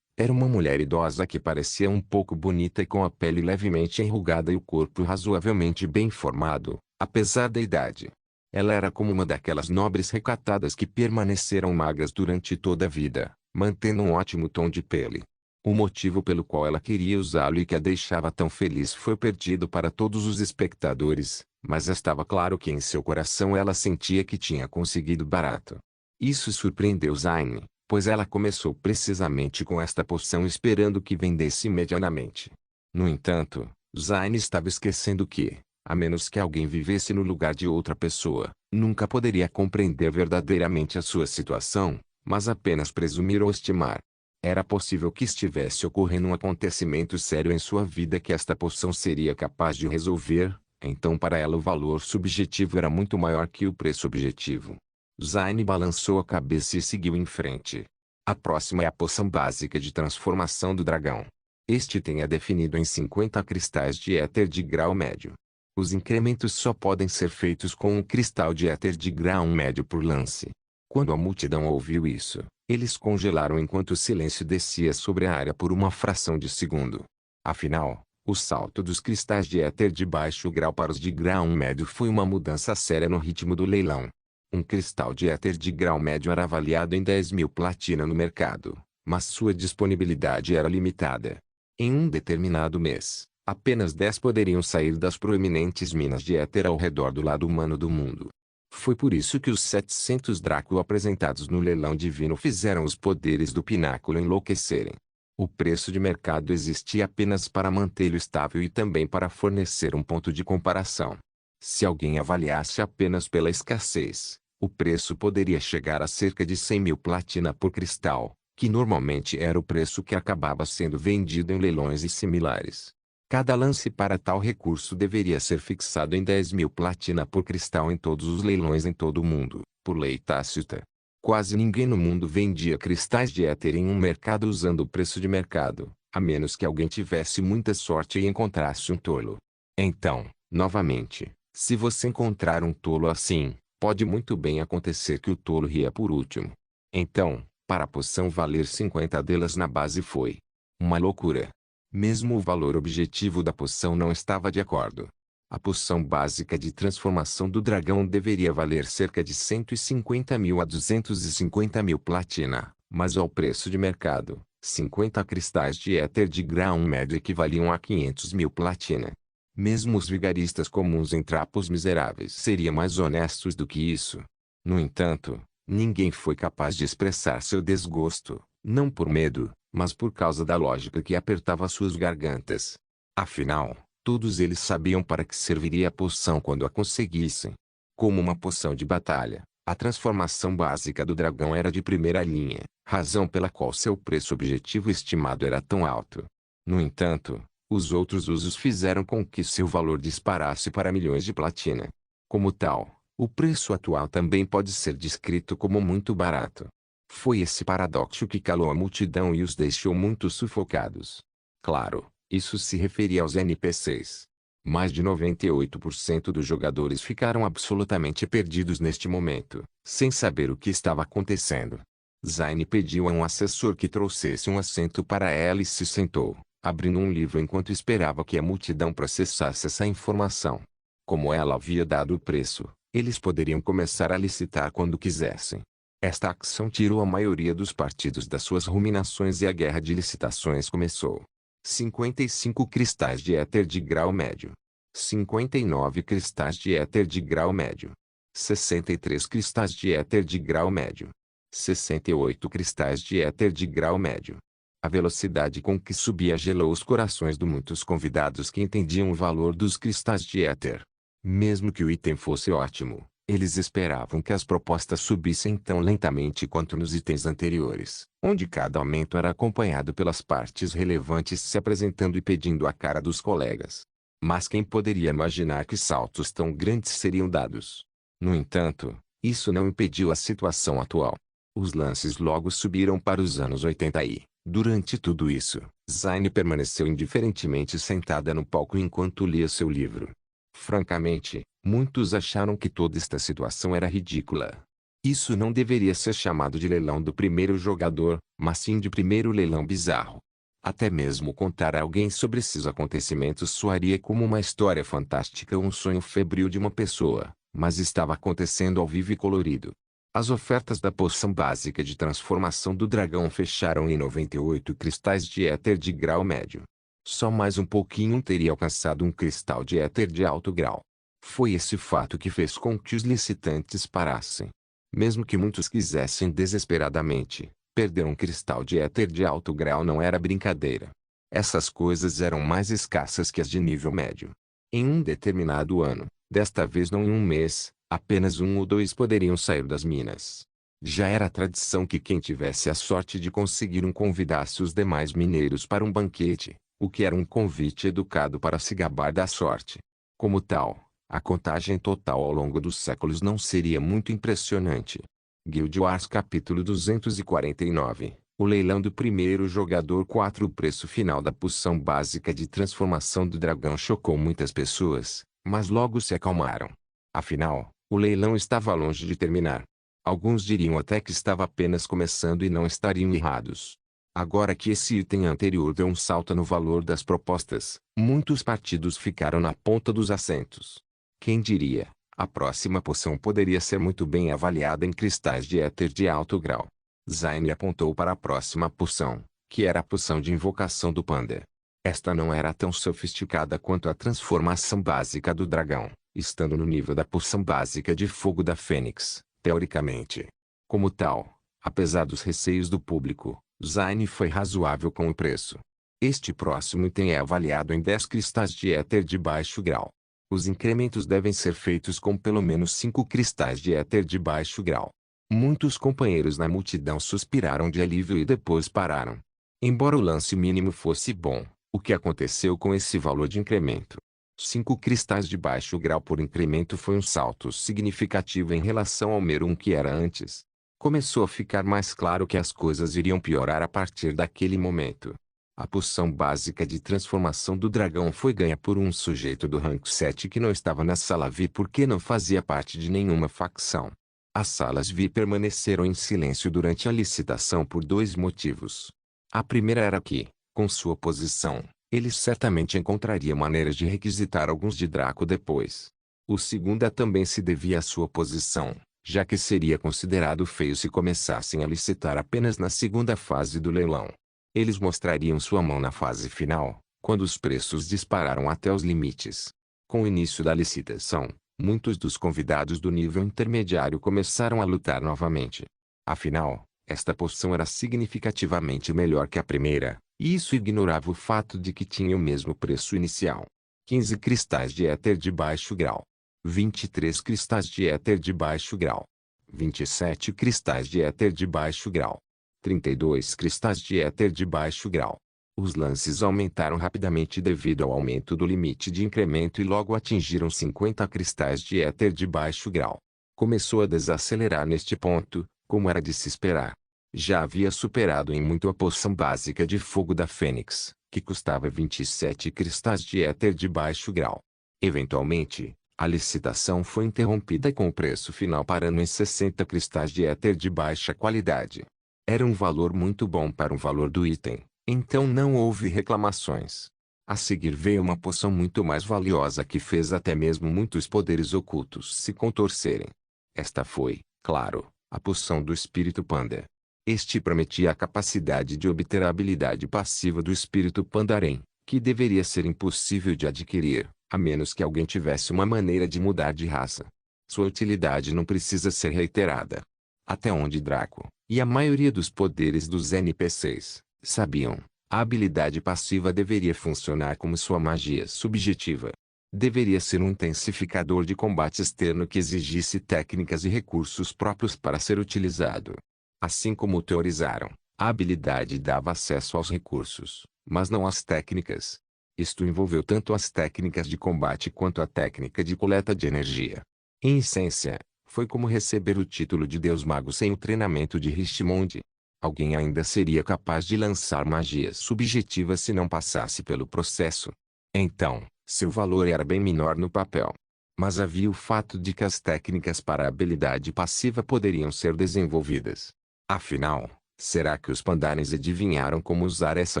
Era uma mulher idosa que parecia um pouco bonita e com a pele levemente enrugada e o corpo razoavelmente bem formado, apesar da idade. Ela era como uma daquelas nobres recatadas que permaneceram magras durante toda a vida, mantendo um ótimo tom de pele. O motivo pelo qual ela queria usá-lo e que a deixava tão feliz foi perdido para todos os espectadores, mas estava claro que em seu coração ela sentia que tinha conseguido barato. Isso surpreendeu Zayn, pois ela começou precisamente com esta poção esperando que vendesse medianamente. No entanto, Zayn estava esquecendo que, a menos que alguém vivesse no lugar de outra pessoa, nunca poderia compreender verdadeiramente a sua situação, mas apenas presumir ou estimar. Era possível que estivesse ocorrendo um acontecimento sério em sua vida que esta poção seria capaz de resolver, então para ela o valor subjetivo era muito maior que o preço objetivo. Zine balançou a cabeça e seguiu em frente. A próxima é a poção básica de transformação do dragão. Este item é definido em 50 cristais de éter de grau médio. Os incrementos só podem ser feitos com um cristal de éter de grau médio por lance. Quando a multidão ouviu isso, eles congelaram enquanto o silêncio descia sobre a área por uma fração de segundo. Afinal, o salto dos cristais de éter de baixo grau para os de grau médio foi uma mudança séria no ritmo do leilão. Um cristal de éter de grau médio era avaliado em 10.000 platina no mercado, mas sua disponibilidade era limitada. Em um determinado mês, apenas 10 poderiam sair das proeminentes minas de éter ao redor do lado humano do mundo. Foi por isso que os 700 Drácula apresentados no leilão divino fizeram os poderes do pináculo enlouquecerem. O preço de mercado existia apenas para mantê-lo estável e também para fornecer um ponto de comparação. Se alguém avaliasse apenas pela escassez, o preço poderia chegar a cerca de 100.000 platina por cristal, que normalmente era o preço que acabava sendo vendido em leilões e similares. Cada lance para tal recurso deveria ser fixado em 10.000 platina por cristal em todos os leilões em todo o mundo, por lei tácita. Quase ninguém no mundo vendia cristais de éter em um mercado usando o preço de mercado, a menos que alguém tivesse muita sorte e encontrasse um tolo. Então, novamente, se você encontrar um tolo assim, pode muito bem acontecer que o tolo ria por último. Então, para a poção valer 50 delas na base foi uma loucura. Mesmo o valor objetivo da poção não estava de acordo. A poção básica de transformação do dragão deveria valer cerca de 150.000 a 250.000 platina, mas ao preço de mercado, 50 cristais de éter de grau médio equivaliam a 500.000 platina. Mesmo os vigaristas comuns em trapos miseráveis seriam mais honestos do que isso. No entanto, ninguém foi capaz de expressar seu desgosto, não por medo, mas por causa da lógica que apertava suas gargantas. Afinal, todos eles sabiam para que serviria a poção quando a conseguissem. Como uma poção de batalha, a transformação básica do dragão era de primeira linha, razão pela qual seu preço objetivo estimado era tão alto. No entanto, os outros usos fizeram com que seu valor disparasse para milhões de platina. Como tal, o preço atual também pode ser descrito como muito barato. Foi esse paradoxo que calou a multidão e os deixou muito sufocados. Claro, isso se referia aos NPCs. Mais de 98% dos jogadores ficaram absolutamente perdidos neste momento, sem saber o que estava acontecendo. Zine pediu a um assessor que trouxesse um assento para ela e se sentou, abrindo um livro enquanto esperava que a multidão processasse essa informação. Como ela havia dado o preço, eles poderiam começar a licitar quando quisessem. Esta ação tirou a maioria dos partidos das suas ruminações e a guerra de licitações começou. 55 cristais de éter de grau médio. 59 cristais de éter de grau médio. 63 cristais de éter de grau médio. 68 cristais de éter de grau médio. A velocidade com que subia gelou os corações de muitos convidados que entendiam o valor dos cristais de éter. Mesmo que o item fosse ótimo, eles esperavam que as propostas subissem tão lentamente quanto nos itens anteriores, onde cada aumento era acompanhado pelas partes relevantes se apresentando e pedindo a cara dos colegas. Mas quem poderia imaginar que saltos tão grandes seriam dados? No entanto, isso não impediu a situação atual. Os lances logo subiram para os anos 80 e, durante tudo isso, Zine permaneceu indiferentemente sentada no palco enquanto lia seu livro. Francamente, muitos acharam que toda esta situação era ridícula. Isso não deveria ser chamado de leilão do primeiro jogador, mas sim de primeiro leilão bizarro. Até mesmo contar a alguém sobre esses acontecimentos soaria como uma história fantástica ou um sonho febril de uma pessoa, mas estava acontecendo ao vivo e colorido. As ofertas da poção básica de transformação do dragão fecharam em 98 cristais de éter de grau médio. Só mais um pouquinho teria alcançado um cristal de éter de alto grau. Foi esse fato que fez com que os licitantes parassem. Mesmo que muitos quisessem desesperadamente, perder um cristal de éter de alto grau não era brincadeira. Essas coisas eram mais escassas que as de nível médio. Em um determinado ano, desta vez não em um mês, apenas 1 ou 2 poderiam sair das minas. Já era tradição que quem tivesse a sorte de conseguir convidasse os demais mineiros para um banquete, o que era um convite educado para se gabar da sorte. Como tal, a contagem total ao longo dos séculos não seria muito impressionante. Guild Wars capítulo 249. O leilão do primeiro jogador 4. O preço final da poção básica de transformação do dragão chocou muitas pessoas, mas logo se acalmaram. Afinal, o leilão estava longe de terminar. Alguns diriam até que estava apenas começando e não estariam errados. Agora que esse item anterior deu um salto no valor das propostas, muitos partidos ficaram na ponta dos assentos. Quem diria, a próxima poção poderia ser muito bem avaliada em cristais de éter de alto grau. Zayn apontou para a próxima poção, que era a poção de invocação do panda. Esta não era tão sofisticada quanto a transformação básica do dragão, estando no nível da poção básica de fogo da fênix, teoricamente. Como tal, apesar dos receios do público, Zayn foi razoável com o preço. Este próximo item é avaliado em 10 cristais de éter de baixo grau. Os incrementos devem ser feitos com pelo menos 5 cristais de éter de baixo grau. Muitos companheiros na multidão suspiraram de alívio e depois pararam. Embora o lance mínimo fosse bom, o que aconteceu com esse valor de incremento? 5 cristais de baixo grau por incremento foi um salto significativo em relação ao mero 1 que era antes. Começou a ficar mais claro que as coisas iriam piorar a partir daquele momento. A poção básica de transformação do dragão foi ganha por um sujeito do rank 7 que não estava na sala VIP porque não fazia parte de nenhuma facção. As salas VIP permaneceram em silêncio durante a licitação por 2 motivos. A primeira era que, com sua posição, ele certamente encontraria maneiras de requisitar alguns de Draco depois. O segunda também se devia à sua posição, já que seria considerado feio se começassem a licitar apenas na segunda fase do leilão. Eles mostrariam sua mão na fase final, quando os preços dispararam até os limites. Com o início da licitação, muitos dos convidados do nível intermediário começaram a lutar novamente. Afinal, esta poção era significativamente melhor que a primeira, e isso ignorava o fato de que tinha o mesmo preço inicial. 15 cristais de éter de baixo grau. 23 cristais de éter de baixo grau. 27 cristais de éter de baixo grau. 32 cristais de éter de baixo grau. Os lances aumentaram rapidamente devido ao aumento do limite de incremento e logo atingiram 50 cristais de éter de baixo grau. Começou a desacelerar neste ponto, como era de se esperar. Já havia superado em muito a poção básica de fogo da fênix, que custava 27 cristais de éter de baixo grau. Eventualmente, a licitação foi interrompida com o preço final parando em 60 cristais de éter de baixa qualidade. Era um valor muito bom para o valor do item, então não houve reclamações. A seguir veio uma poção muito mais valiosa que fez até mesmo muitos poderes ocultos se contorcerem. Esta foi, claro, a poção do espírito panda. Este prometia a capacidade de obter a habilidade passiva do espírito Pandaren, que deveria ser impossível de adquirir, a menos que alguém tivesse uma maneira de mudar de raça. Sua utilidade não precisa ser reiterada. Até onde Draco, e a maioria dos poderes dos NPCs, sabiam, a habilidade passiva deveria funcionar como sua magia subjetiva. Deveria ser um intensificador de combate externo que exigisse técnicas e recursos próprios para ser utilizado. Assim como teorizaram, a habilidade dava acesso aos recursos, mas não às técnicas. Isto envolveu tanto as técnicas de combate quanto a técnica de coleta de energia. Em essência, foi como receber o título de Deus Mago sem o treinamento de Richmond. Alguém ainda seria capaz de lançar magia subjetiva se não passasse pelo processo. Então, seu valor era bem menor no papel. Mas havia o fato de que as técnicas para a habilidade passiva poderiam ser desenvolvidas. Afinal, será que os Pandarens adivinharam como usar essa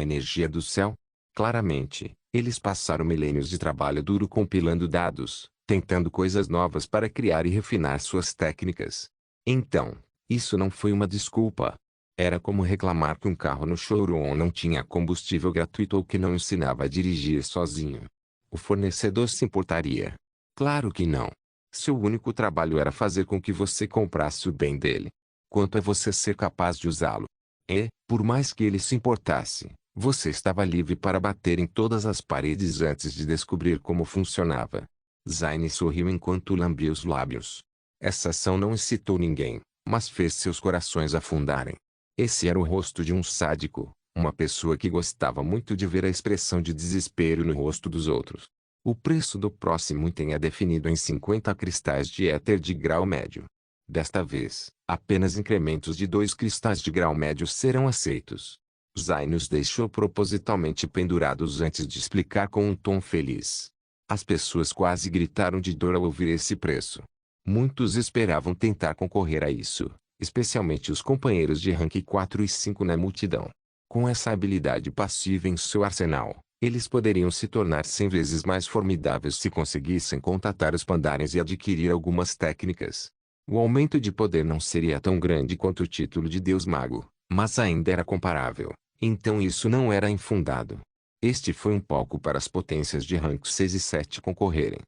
energia do céu? Claramente, eles passaram milênios de trabalho duro compilando dados, tentando coisas novas para criar e refinar suas técnicas. Então, isso não foi uma desculpa. Era como reclamar que um carro no showroom não tinha combustível gratuito ou que não ensinava a dirigir sozinho. O fornecedor se importaria? Claro que não. Seu único trabalho era fazer com que você comprasse o bem dele. Quanto a você ser capaz de usá-lo. E, por mais que ele se importasse, você estava livre para bater em todas as paredes antes de descobrir como funcionava. Zayn sorriu enquanto lambia os lábios. Essa ação não excitou ninguém, mas fez seus corações afundarem. Esse era o rosto de um sádico, uma pessoa que gostava muito de ver a expressão de desespero no rosto dos outros. O preço do próximo item é definido em 50 cristais de éter de grau médio. Desta vez, apenas incrementos de 2 cristais de grau médio serão aceitos. Zayn os deixou propositalmente pendurados antes de explicar com um tom feliz. As pessoas quase gritaram de dor ao ouvir esse preço. Muitos esperavam tentar concorrer a isso, especialmente os companheiros de rank 4 e 5 na multidão. Com essa habilidade passiva em seu arsenal, eles poderiam se tornar 100 vezes mais formidáveis se conseguissem contatar os pandarens e adquirir algumas técnicas. O aumento de poder não seria tão grande quanto o título de Deus Mago, mas ainda era comparável, então isso não era infundado. Este foi um palco para as potências de rank 6 e 7 concorrerem.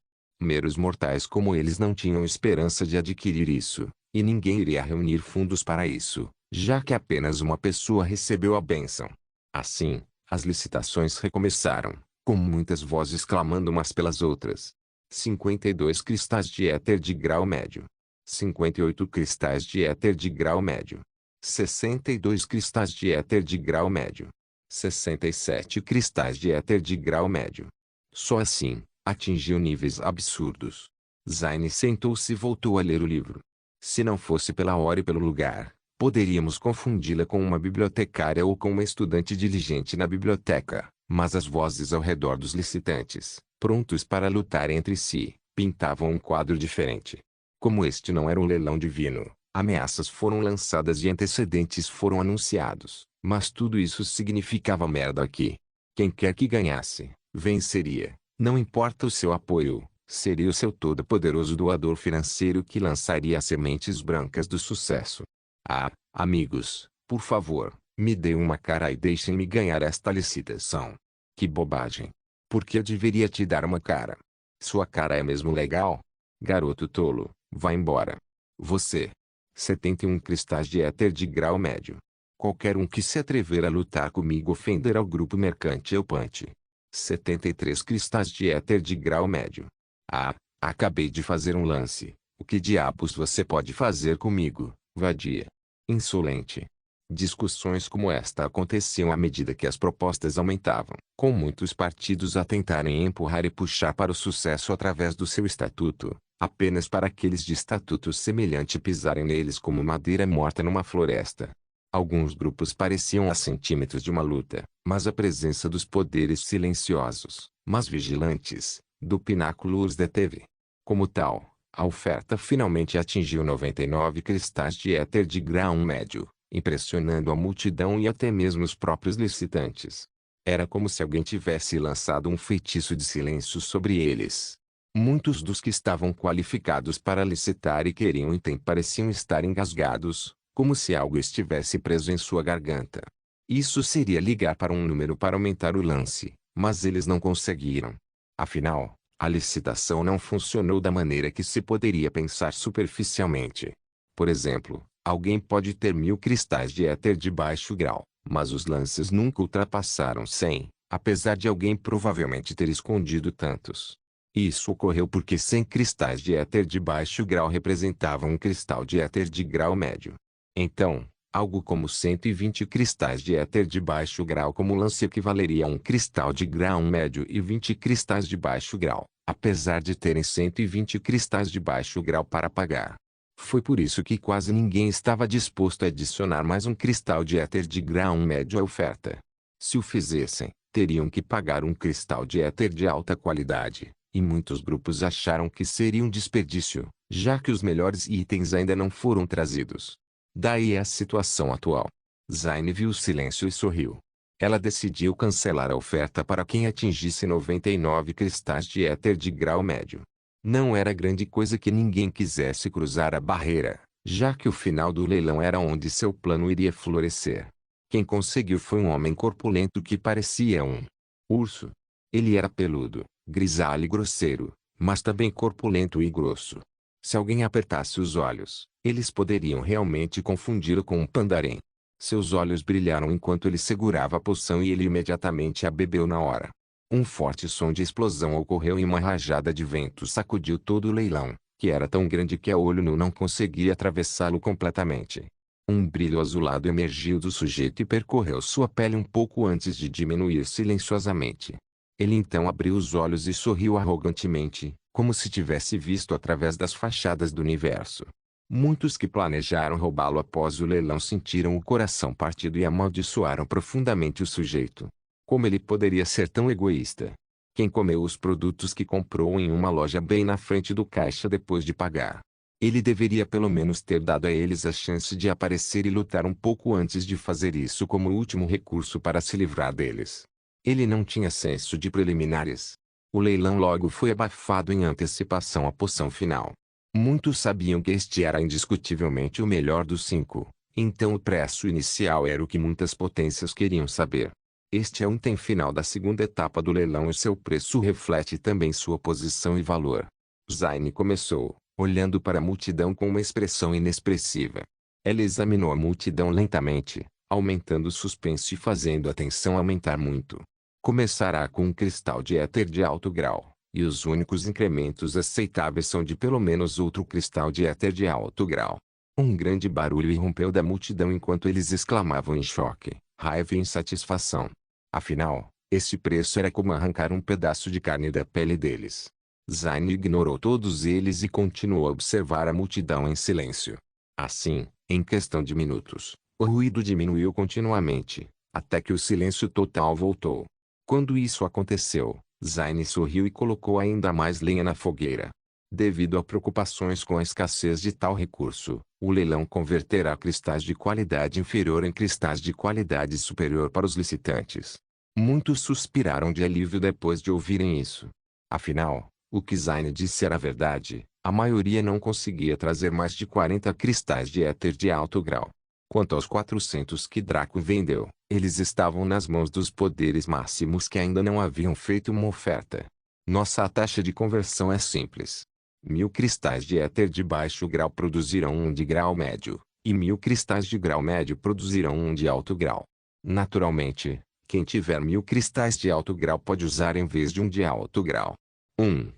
Meros mortais como eles não tinham esperança de adquirir isso, e ninguém iria reunir fundos para isso, já que apenas uma pessoa recebeu a bênção. Assim, as licitações recomeçaram, com muitas vozes clamando umas pelas outras. 52 cristais de éter de grau médio. 58 cristais de éter de grau médio. 62 cristais de éter de grau médio. 67 cristais de éter de grau médio. Só assim, atingiu níveis absurdos. Zayn sentou-se e voltou a ler o livro. Se não fosse pela hora e pelo lugar, poderíamos confundi-la com uma bibliotecária ou com uma estudante diligente na biblioteca, mas as vozes ao redor dos licitantes, prontos para lutar entre si, pintavam um quadro diferente. Como este não era um leilão divino, ameaças foram lançadas e antecedentes foram anunciados, mas tudo isso significava merda aqui. Quem quer que ganhasse, venceria, não importa o seu apoio, seria o seu todo-poderoso doador financeiro que lançaria as sementes brancas do sucesso. Ah, amigos, por favor, me dê uma cara e deixem-me ganhar esta licitação. Que bobagem. Por que eu deveria te dar uma cara? Sua cara é mesmo legal? Garoto tolo, vá embora. Você. 71 cristais de éter de grau médio. Qualquer um que se atrever a lutar comigo ofenderá o grupo mercante Elpante. 73 cristais de éter de grau médio. Ah, acabei de fazer um lance. O que diabos você pode fazer comigo, vadia? Insolente. Discussões como esta aconteciam à medida que as propostas aumentavam, com muitos partidos a tentarem empurrar e puxar para o sucesso através do seu estatuto, apenas para aqueles de estatuto semelhante pisarem neles como madeira morta numa floresta. Alguns grupos pareciam a centímetros de uma luta, mas a presença dos poderes silenciosos, mas vigilantes, do pináculo os deteve. Como tal, a oferta finalmente atingiu 99 cristais de éter de grau médio, impressionando a multidão e até mesmo os próprios licitantes. Era como se alguém tivesse lançado um feitiço de silêncio sobre eles. Muitos dos que estavam qualificados para licitar e queriam item pareciam estar engasgados, como se algo estivesse preso em sua garganta. Isso seria ligar para um número para aumentar o lance, mas eles não conseguiram. Afinal, a licitação não funcionou da maneira que se poderia pensar superficialmente. Por exemplo, alguém pode ter 1000 cristais de éter de baixo grau, mas os lances nunca ultrapassaram 100, apesar de alguém provavelmente ter escondido tantos. Isso ocorreu porque 100 cristais de éter de baixo grau representavam um cristal de éter de grau médio. Então, algo como 120 cristais de éter de baixo grau como lance equivaleria a um cristal de grau médio e 20 cristais de baixo grau, apesar de terem 120 cristais de baixo grau para pagar. Foi por isso que quase ninguém estava disposto a adicionar mais um cristal de éter de grau médio à oferta. Se o fizessem, teriam que pagar um cristal de éter de alta qualidade, e muitos grupos acharam que seria um desperdício, já que os melhores itens ainda não foram trazidos. Daí a situação atual. Zayn viu o silêncio e sorriu. Ela decidiu cancelar a oferta para quem atingisse 99 cristais de éter de grau médio. Não era grande coisa que ninguém quisesse cruzar a barreira, já que o final do leilão era onde seu plano iria florescer. Quem conseguiu foi um homem corpulento que parecia um urso. Ele era peludo, grisalho e grosseiro, mas também corpulento e grosso. Se alguém apertasse os olhos, eles poderiam realmente confundi-lo com um pandarém. Seus olhos brilharam enquanto ele segurava a poção e ele imediatamente a bebeu na hora. Um forte som de explosão ocorreu e uma rajada de vento sacudiu todo o leilão, que era tão grande que a olho nu não conseguia atravessá-lo completamente. Um brilho azulado emergiu do sujeito e percorreu sua pele um pouco antes de diminuir silenciosamente. Ele então abriu os olhos e sorriu arrogantemente, como se tivesse visto através das fachadas do universo. Muitos que planejaram roubá-lo após o leilão sentiram o coração partido e amaldiçoaram profundamente o sujeito. Como ele poderia ser tão egoísta? Quem comeu os produtos que comprou em uma loja bem na frente do caixa depois de pagar? Ele deveria pelo menos ter dado a eles a chance de aparecer e lutar um pouco antes de fazer isso como último recurso para se livrar deles. Ele não tinha senso de preliminares. O leilão logo foi abafado em antecipação à poção final. Muitos sabiam que este era indiscutivelmente o melhor dos 5, então o preço inicial era o que muitas potências queriam saber. Este é o item final da segunda etapa do leilão e seu preço reflete também sua posição e valor. Zayn começou, olhando para a multidão com uma expressão inexpressiva. Ela examinou a multidão lentamente, aumentando o suspense e fazendo a tensão aumentar muito. Começará com um cristal de éter de alto grau, e os únicos incrementos aceitáveis são de pelo menos outro cristal de éter de alto grau. Um grande barulho irrompeu da multidão enquanto eles exclamavam em choque, raiva e insatisfação. Afinal, esse preço era como arrancar um pedaço de carne da pele deles. Zayn ignorou todos eles e continuou a observar a multidão em silêncio. Assim, em questão de minutos, o ruído diminuiu continuamente, até que o silêncio total voltou. Quando isso aconteceu, Zayn sorriu e colocou ainda mais lenha na fogueira. Devido a preocupações com a escassez de tal recurso, o leilão converterá cristais de qualidade inferior em cristais de qualidade superior para os licitantes. Muitos suspiraram de alívio depois de ouvirem isso. Afinal, o que Zayn disse era verdade, a maioria não conseguia trazer mais de 40 cristais de éter de alto grau. Quanto aos 400 que Draco vendeu, eles estavam nas mãos dos poderes máximos que ainda não haviam feito uma oferta. Nossa taxa de conversão é simples. 1000 cristais de éter de baixo grau produzirão um de grau médio, e 1000 cristais de grau médio produzirão um de alto grau. Naturalmente, quem tiver 1000 cristais de alto grau pode usar em vez de um de alto grau. 1.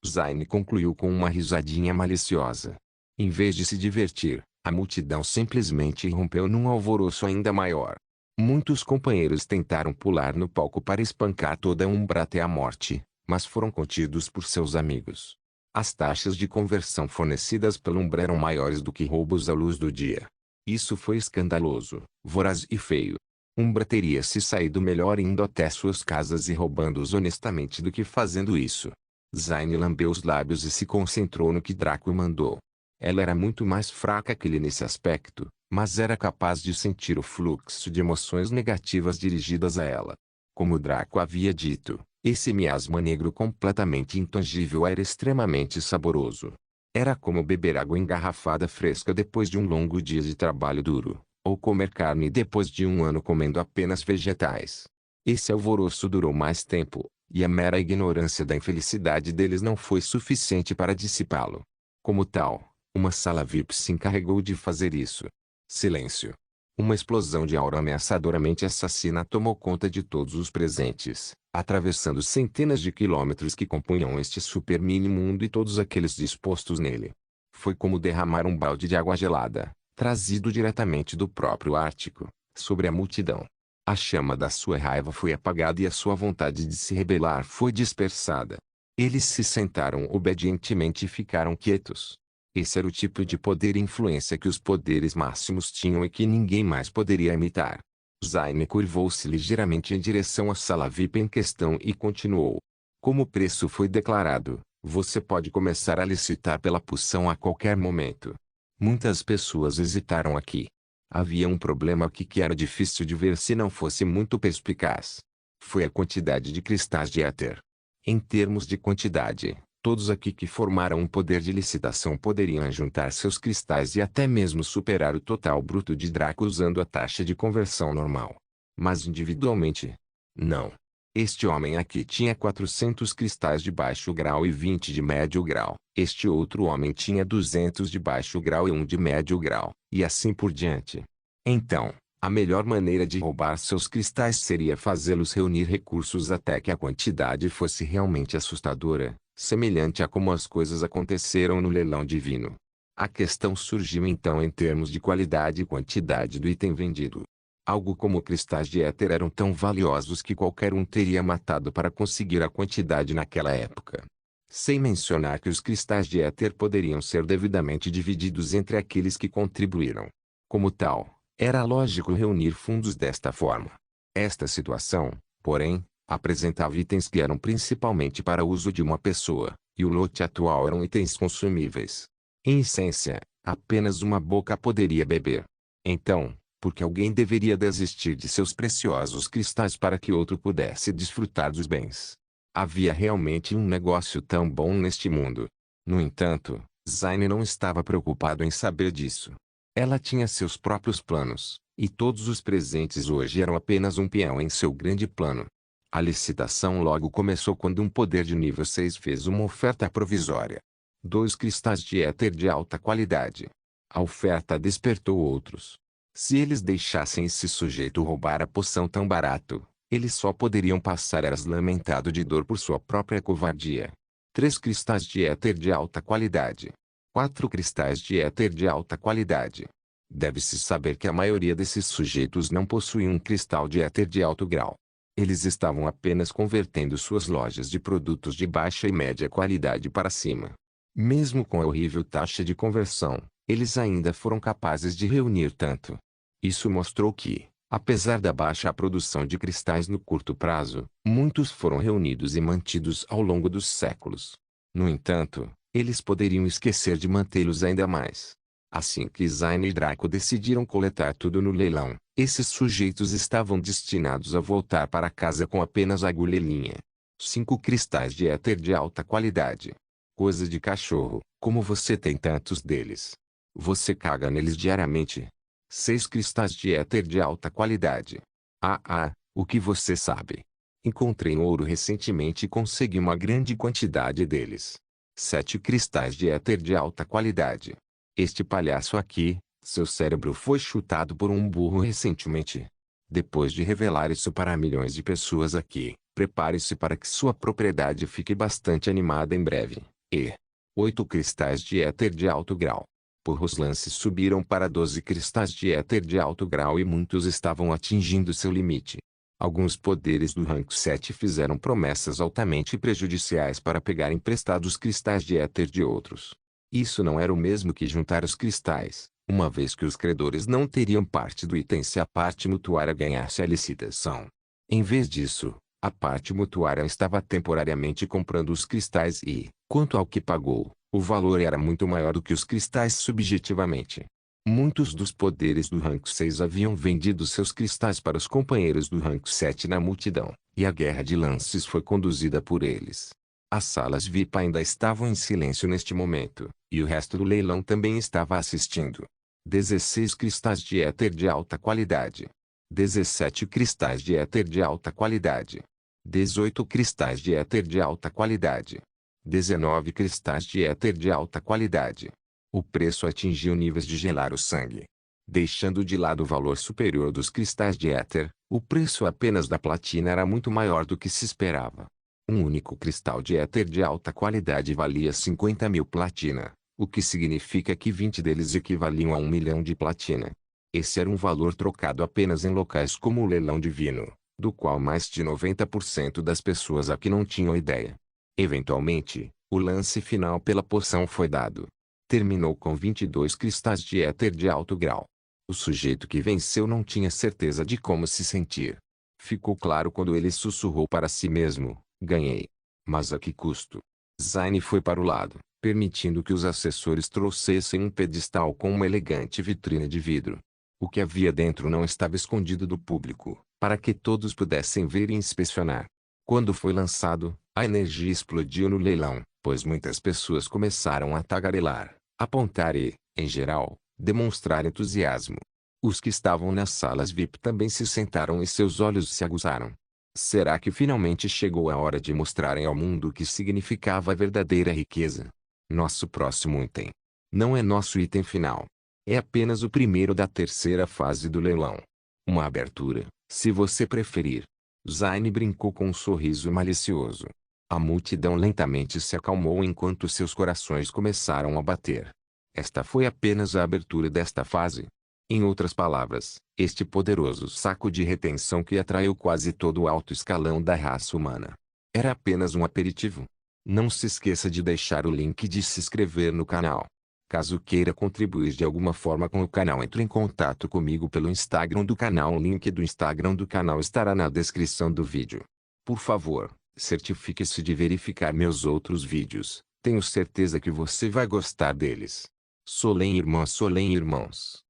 Zayn concluiu com uma risadinha maliciosa. Em vez de se divertir, a multidão simplesmente irrompeu num alvoroço ainda maior. Muitos companheiros tentaram pular no palco para espancar toda a Umbra até a morte, mas foram contidos por seus amigos. As taxas de conversão fornecidas pela Umbra eram maiores do que roubos à luz do dia. Isso foi escandaloso, voraz e feio. Umbra teria se saído melhor indo até suas casas e roubando-os honestamente do que fazendo isso. Zayn lambeu os lábios e se concentrou no que Draco mandou. Ela era muito mais fraca que ele nesse aspecto, mas era capaz de sentir o fluxo de emoções negativas dirigidas a ela. Como Draco havia dito, esse miasma negro completamente intangível era extremamente saboroso. Era como beber água engarrafada fresca depois de um longo dia de trabalho duro, ou comer carne depois de um ano comendo apenas vegetais. Esse alvoroço durou mais tempo, e a mera ignorância da infelicidade deles não foi suficiente para dissipá-lo. Como tal, uma sala VIP se encarregou de fazer isso. Silêncio. Uma explosão de aura ameaçadoramente assassina tomou conta de todos os presentes, atravessando centenas de quilômetros que compunham este super mini-mundo e todos aqueles dispostos nele. Foi como derramar um balde de água gelada, trazido diretamente do próprio Ártico, sobre a multidão. A chama da sua raiva foi apagada e a sua vontade de se rebelar foi dispersada. Eles se sentaram obedientemente e ficaram quietos. Esse era o tipo de poder e influência que os poderes máximos tinham e que ninguém mais poderia imitar. Zayn curvou-se ligeiramente em direção à sala VIP em questão e continuou. Como o preço foi declarado, você pode começar a licitar pela poção a qualquer momento. Muitas pessoas hesitaram aqui. Havia um problema aqui que era difícil de ver se não fosse muito perspicaz. Foi a quantidade de cristais de éter. Em termos de quantidade, todos aqui que formaram um poder de licitação poderiam juntar seus cristais e até mesmo superar o total bruto de Draco usando a taxa de conversão normal. Mas individualmente, não. Este homem aqui tinha 400 cristais de baixo grau e 20 de médio grau. Este outro homem tinha 200 de baixo grau e 1 de médio grau, e assim por diante. Então, a melhor maneira de roubar seus cristais seria fazê-los reunir recursos até que a quantidade fosse realmente assustadora, semelhante a como as coisas aconteceram no leilão divino. A questão surgiu então em termos de qualidade e quantidade do item vendido. Algo como cristais de éter eram tão valiosos que qualquer um teria matado para conseguir a quantidade naquela época. Sem mencionar que os cristais de éter poderiam ser devidamente divididos entre aqueles que contribuíram. Como tal, era lógico reunir fundos desta forma. Esta situação, porém, apresentava itens que eram principalmente para uso de uma pessoa, e o lote atual eram itens consumíveis. Em essência, apenas uma boca poderia beber. Então, por que alguém deveria desistir de seus preciosos cristais para que outro pudesse desfrutar dos bens? Havia realmente um negócio tão bom neste mundo. No entanto, Zayn não estava preocupado em saber disso. Ela tinha seus próprios planos, e todos os presentes hoje eram apenas um peão em seu grande plano. A licitação logo começou quando um poder de nível 6 fez uma oferta provisória. 2 cristais de éter de alta qualidade. A oferta despertou outros. Se eles deixassem esse sujeito roubar a poção tão barato, eles só poderiam passar eras lamentado de dor por sua própria covardia. 3 cristais de éter de alta qualidade. 4 cristais de éter de alta qualidade. Deve-se saber que a maioria desses sujeitos não possuía um cristal de éter de alto grau. Eles estavam apenas convertendo suas lojas de produtos de baixa e média qualidade para cima. Mesmo com a horrível taxa de conversão, eles ainda foram capazes de reunir tanto. Isso mostrou que, apesar da baixa produção de cristais no curto prazo, muitos foram reunidos e mantidos ao longo dos séculos. No entanto, eles poderiam esquecer de mantê-los ainda mais. Assim que Zayn e Draco decidiram coletar tudo no leilão, esses sujeitos estavam destinados a voltar para casa com apenas agulha e linha. 5 cristais de éter de alta qualidade. Coisa de cachorro, como você tem tantos deles? Você caga neles diariamente. 6 cristais de éter de alta qualidade. O que você sabe? Encontrei um ouro recentemente e consegui uma grande quantidade deles. 7 cristais de éter de alta qualidade. Este palhaço aqui, seu cérebro foi chutado por um burro recentemente. Depois de revelar isso para milhões de pessoas aqui, prepare-se para que sua propriedade fique bastante animada em breve. 8 cristais de éter de alto grau. Por os lances subiram para 12 cristais de éter de alto grau e muitos estavam atingindo seu limite. Alguns poderes do rank 7 fizeram promessas altamente prejudiciais para pegar emprestados cristais de éter de outros. Isso não era o mesmo que juntar os cristais, uma vez que os credores não teriam parte do item se a parte mutuária ganhasse a licitação. Em vez disso, a parte mutuária estava temporariamente comprando os cristais e, quanto ao que pagou, o valor era muito maior do que os cristais subjetivamente. Muitos dos poderes do rank 6 haviam vendido seus cristais para os companheiros do rank 7 na multidão, e a guerra de lances foi conduzida por eles. As salas VIP ainda estavam em silêncio neste momento, e o resto do leilão também estava assistindo. 16 cristais de éter de alta qualidade. 17 cristais de éter de alta qualidade. 18 cristais de éter de alta qualidade. 19 cristais de éter de alta qualidade. O preço atingiu níveis de gelar o sangue. Deixando de lado o valor superior dos cristais de éter, o preço apenas da platina era muito maior do que se esperava. Um único cristal de éter de alta qualidade valia 50.000 platina, o que significa que 20 deles equivaliam a 1 milhão de platina. Esse era um valor trocado apenas em locais como o leilão divino, do qual mais de 90% das pessoas aqui não tinham ideia. Eventualmente, o lance final pela poção foi dado. Terminou com 22 cristais de éter de alto grau. O sujeito que venceu não tinha certeza de como se sentir. Ficou claro quando ele sussurrou para si mesmo: ganhei. Mas a que custo? Zayn foi para o lado, permitindo que os assessores trouxessem um pedestal com uma elegante vitrine de vidro. O que havia dentro não estava escondido do público, para que todos pudessem ver e inspecionar. Quando foi lançado, a energia explodiu no leilão, pois muitas pessoas começaram a tagarelar, apontar e, em geral, demonstrar entusiasmo. Os que estavam nas salas VIP também se sentaram e seus olhos se aguçaram. Será que finalmente chegou a hora de mostrarem ao mundo o que significava a verdadeira riqueza? Nosso próximo item. Não é nosso item final. É apenas o primeiro da terceira fase do leilão. Uma abertura, se você preferir. Zayn brincou com um sorriso malicioso. A multidão lentamente se acalmou enquanto seus corações começaram a bater. Esta foi apenas a abertura desta fase. Em outras palavras, este poderoso saco de retenção que atraiu quase todo o alto escalão da raça humana era apenas um aperitivo. Não se esqueça de deixar o link de se inscrever no canal. Caso queira contribuir de alguma forma com o canal, entre em contato comigo pelo Instagram do canal. O link do Instagram do canal estará na descrição do vídeo. Por favor, certifique-se de verificar meus outros vídeos. Tenho certeza que você vai gostar deles. Solém irmãs, Solém irmãos.